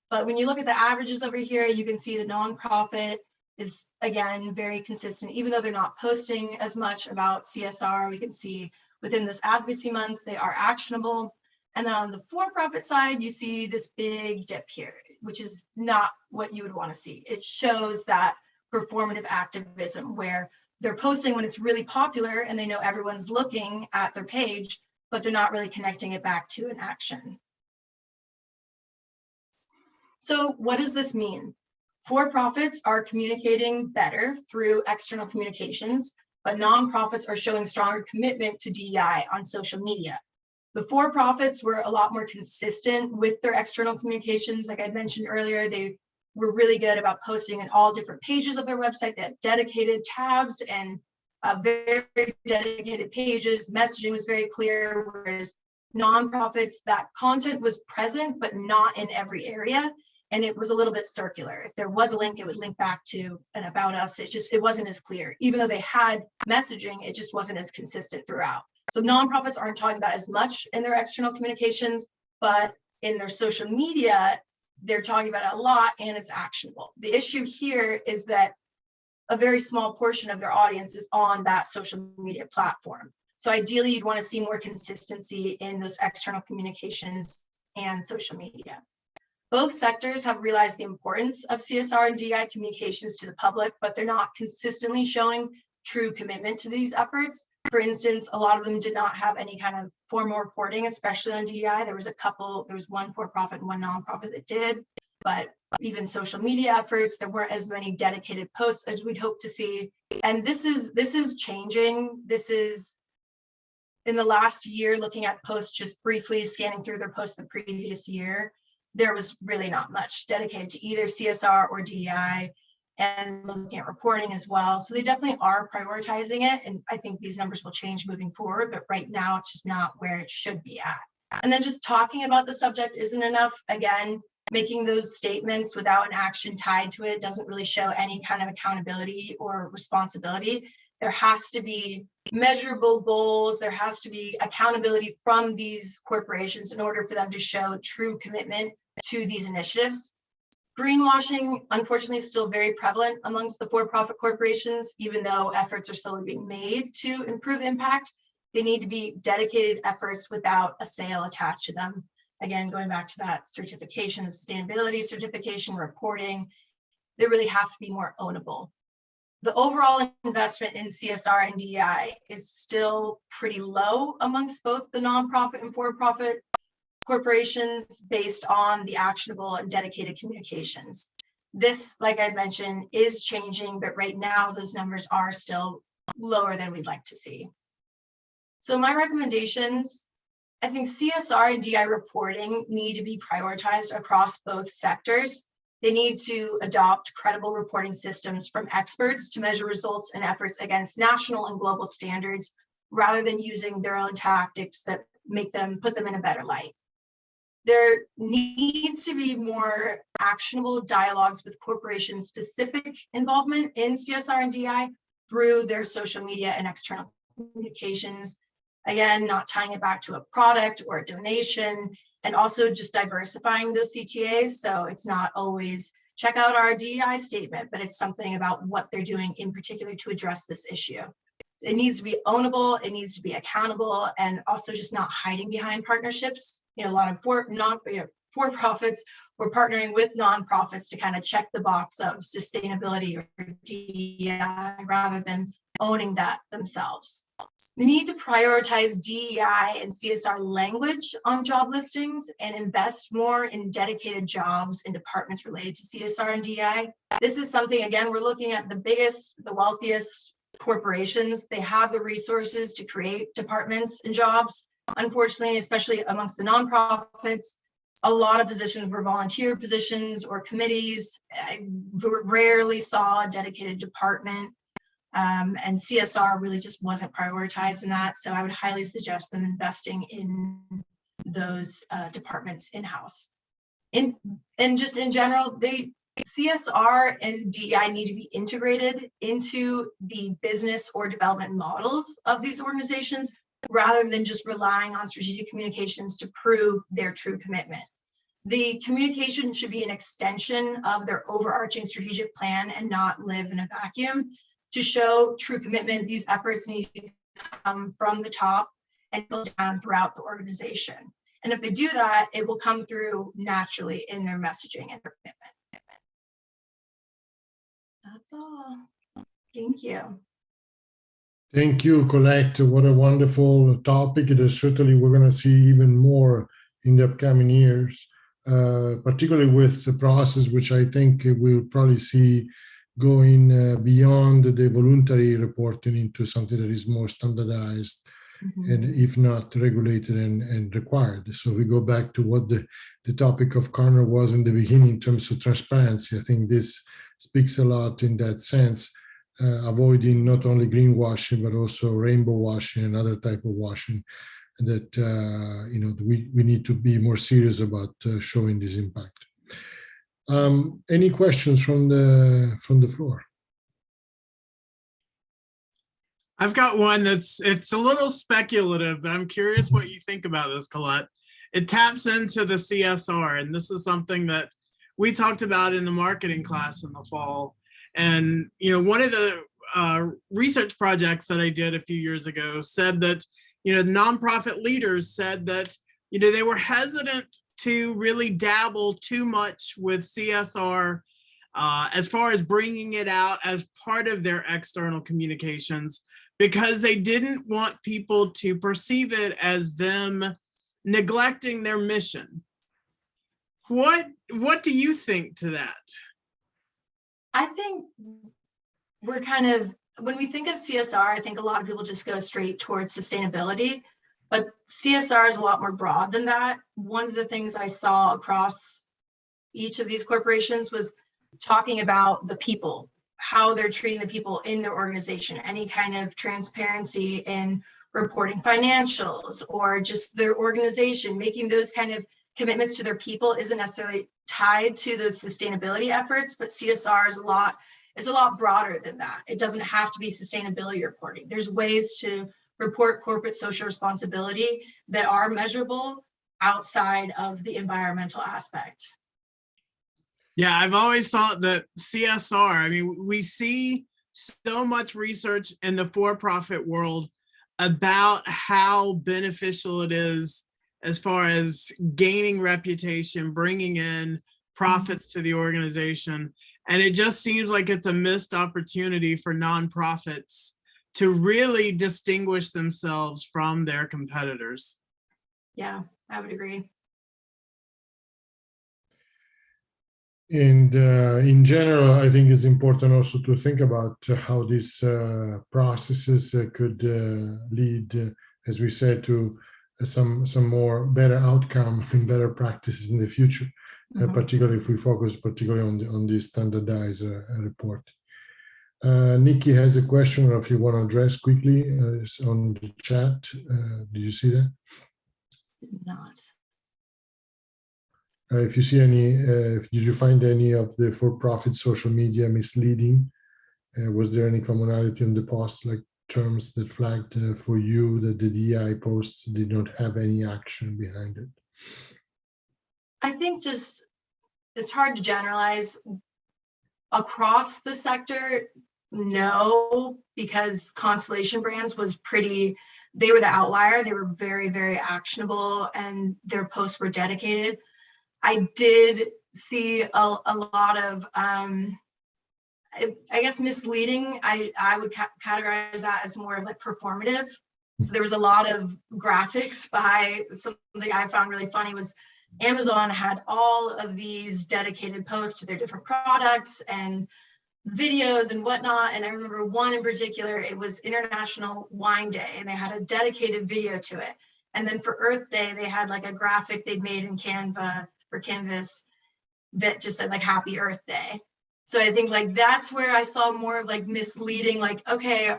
But when you look at the averages over here, you can see the nonprofit is, again, very consistent. Even though they're not posting as much about CSR, we can see within those advocacy months, they are actionable. And then on the for-profit side, you see this big dip here, which is not what you would want to see. It shows that performative activism where they're posting when it's really popular and they know everyone's looking at their page, but they're not really connecting it back to an action. So what does this mean? For-profits are communicating better through external communications, but nonprofits are showing stronger commitment to DEI on social media. The for-profits were a lot more consistent with their external communications. Like I mentioned earlier, they were really good about posting in all different pages of their website. They had dedicated tabs and very dedicated pages. Messaging was very clear, whereas nonprofits, that content was present, but not in every area. And it was a little bit circular. If there was a link, it would link back to an about us. It wasn't as clear. Even though they had messaging, it just wasn't as consistent throughout. So nonprofits aren't talking about as much in their external communications, but in their social media, they're talking about it a lot and it's actionable. The issue here is that a very small portion of their audience is on that social media platform. So ideally, you'd want to see more consistency in those external communications and social media. Both sectors have realized the importance of CSR and DEI communications to the public, but they're not consistently showing true commitment to these efforts. For instance, a lot of them did not have any kind of formal reporting, especially on DEI. There was one for-profit and one nonprofit that did, but even social media efforts, there weren't as many dedicated posts as we'd hope to see. And this is changing. This is in the last year, looking at posts, just briefly scanning through their posts the previous year, there was really not much dedicated to either CSR or DEI, and looking at reporting as well. So they definitely are prioritizing it. And I think these numbers will change moving forward, but right now it's just not where it should be at. And then just talking about the subject isn't enough. Again, making those statements without an action tied to it doesn't really show any kind of accountability or responsibility. There has to be measurable goals. There has to be accountability from these corporations in order for them to show true commitment to these initiatives. Greenwashing, unfortunately, is still very prevalent amongst the for-profit corporations, even though efforts are slowly being made to improve impact. They need to be dedicated efforts without a sale attached to them. Again, going back to that certification, sustainability certification, reporting, they really have to be more ownable. The overall investment in CSR and DEI is still pretty low amongst both the nonprofit and for-profit corporations based on the actionable and dedicated communications. This, like I mentioned, is changing, but right now those numbers are still lower than we'd like to see. So my recommendations, I think CSR and DEI reporting need to be prioritized across both sectors. They need to adopt credible reporting systems from experts to measure results and efforts against national and global standards, rather than using their own tactics that put them in a better light. There needs to be more actionable dialogues with corporation-specific involvement in CSR and DEI through their social media and external communications. Again, not tying it back to a product or a donation, and also just diversifying those CTAs. So it's not always check out our DEI statement, but it's something about what they're doing in particular to address this issue. It needs to be ownable, it needs to be accountable, and also just not hiding behind partnerships. You know, a lot of for-profits were partnering with nonprofits to kind of check the box of sustainability or DEI rather than owning that themselves. We need to prioritize DEI and CSR language on job listings and invest more in dedicated jobs in departments related to CSR and DEI. This is something, again, we're looking at the biggest, the wealthiest corporations. They have the resources to create departments and jobs. Unfortunately, especially amongst the nonprofits, a lot of positions were volunteer positions or committees. I rarely saw a dedicated department, and CSR really just wasn't prioritized in that. So I would highly suggest them investing in those departments in-house. And just in general, CSR and DEI need to be integrated into the business or development models of these organizations, rather than just relying on strategic communications to prove their true commitment. The communication should be an extension of their overarching strategic plan and not live in a vacuum. To show true commitment, these efforts need to come from the top and build down throughout the organization. And if they do that, it will come through naturally in their messaging and their commitment. That's all. Thank you. Thank you, Colette. What a wonderful topic. It is certainly we're going to see even more in the upcoming years, particularly with the process, which I think we'll probably see going beyond the voluntary reporting into something that is more standardized. and if not regulated and required. So we go back to what the topic of Connor was in the beginning in terms of transparency. I think this speaks a lot in that sense, avoiding not only greenwashing, but also rainbow washing and other type of washing that we need to be more serious about showing this impact. Any questions from the floor? I've got one it's a little speculative, but I'm curious what you think about this, Colette. It taps into the CSR, and this is something that we talked about in the marketing class in the fall. And one of the research projects that I did a few years ago said that nonprofit leaders said that they were hesitant to really dabble too much with CSR as far as bringing it out as part of their external communications, because they didn't want people to perceive it as them neglecting their mission. What do you think to that? I think we're kind of, when we think of CSR, I think a lot of people just go straight towards sustainability, but CSR is a lot more broad than that. One of the things I saw across each of these corporations was talking about the people, how they're treating the people in their organization, any kind of transparency in reporting financials, or just their organization, making those kind of commitments to their people isn't necessarily tied to those sustainability efforts, but CSR is a lot broader than that. It doesn't have to be sustainability reporting. There's ways to report corporate social responsibility that are measurable outside of the environmental aspect. Yeah, I've always thought that CSR, I mean, we see so much research in the for-profit world about how beneficial it is as far as gaining reputation, bringing in profits to the organization. And it just seems like it's a missed opportunity for nonprofits to really distinguish themselves from their competitors. Yeah, I would agree. And in general, I think it's important also to think about how these processes could lead, as we said, to some more better outcome and better practices in the future, particularly if we focus particularly on the standardized report. Nikki has a question, or if you want to address quickly, it's on the chat. Did you see that? Did not. If you see any, did you find any of the for-profit social media misleading? Was there any commonality on the posts, like terms that flagged for you that the DEI posts did not have any action behind it? I think just it's hard to generalize across the sector. No, because Constellation Brands was they were the outlier. They were very, very actionable, and their posts were dedicated. I did see a lot of, I guess, misleading. I would categorize that as more of like performative. So there was a lot of graphics by something I found really funny was Amazon had all of these dedicated posts to their different products and videos and whatnot. And I remember one in particular, it was International Wine Day, and they had a dedicated video to it. And then for Earth Day, they had like a graphic they'd made in Canvas that just said like Happy Earth Day. So I think like that's where I saw more of like misleading, like, okay,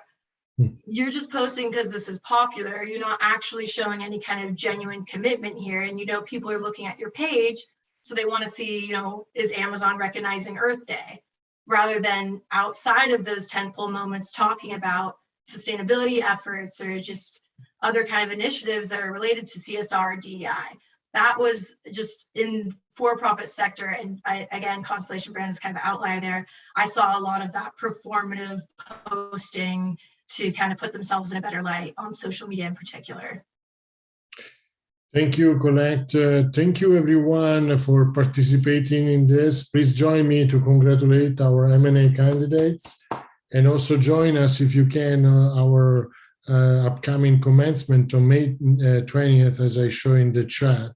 you're just posting because this is popular. You're not actually showing any kind of genuine commitment here. And people are looking at your page, so they want to see, is Amazon recognizing Earth Day, rather than outside of those tentpole moments talking about sustainability efforts or just other kind of initiatives that are related to CSR or DEI. That was just in for-profit sector. And again, Constellation Brands is kind of an outlier there. I saw a lot of that performative posting to kind of put themselves in a better light on social media in particular. Thank you, Colette. Thank you, everyone, for participating in this. Please join me to congratulate our M&A candidates, and also join us, if you can, our upcoming commencement on May 20th, as I show in the chat,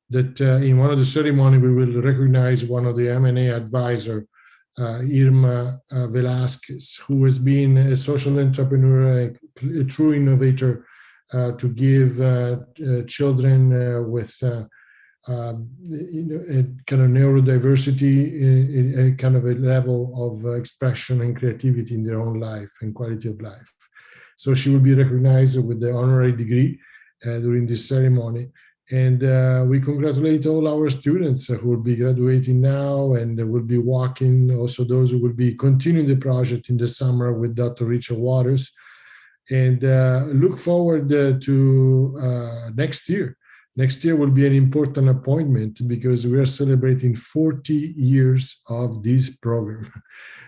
that in one of the ceremony, we will recognize one of the M&A advisor, Irma Velasquez, who has been a social entrepreneur, a true innovator to give children with a kind of neurodiversity, a kind of a level of expression and creativity in their own life and quality of life. So she will be recognized with the honorary degree during this ceremony. And we congratulate all our students who will be graduating now and will be walking, also those who will be continuing the project in the summer with Dr. Richard Waters. And look forward to next year. Next year will be an important appointment because we are celebrating 40 years of this program.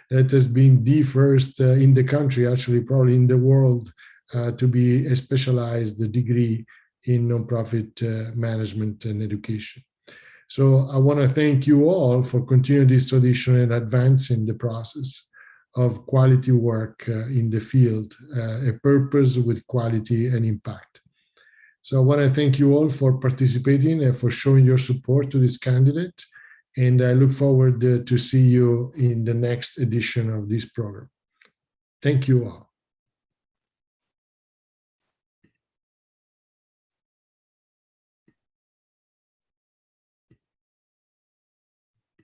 That has been the first in the country, actually probably in the world, to be a specialized degree in nonprofit management and education. So I want to thank you all for continuing this tradition and advancing the process of quality work in the field, a purpose with quality and impact. So I want to thank you all for participating and for showing your support to this candidate. And I look forward to see you in the next edition of this program. Thank you all.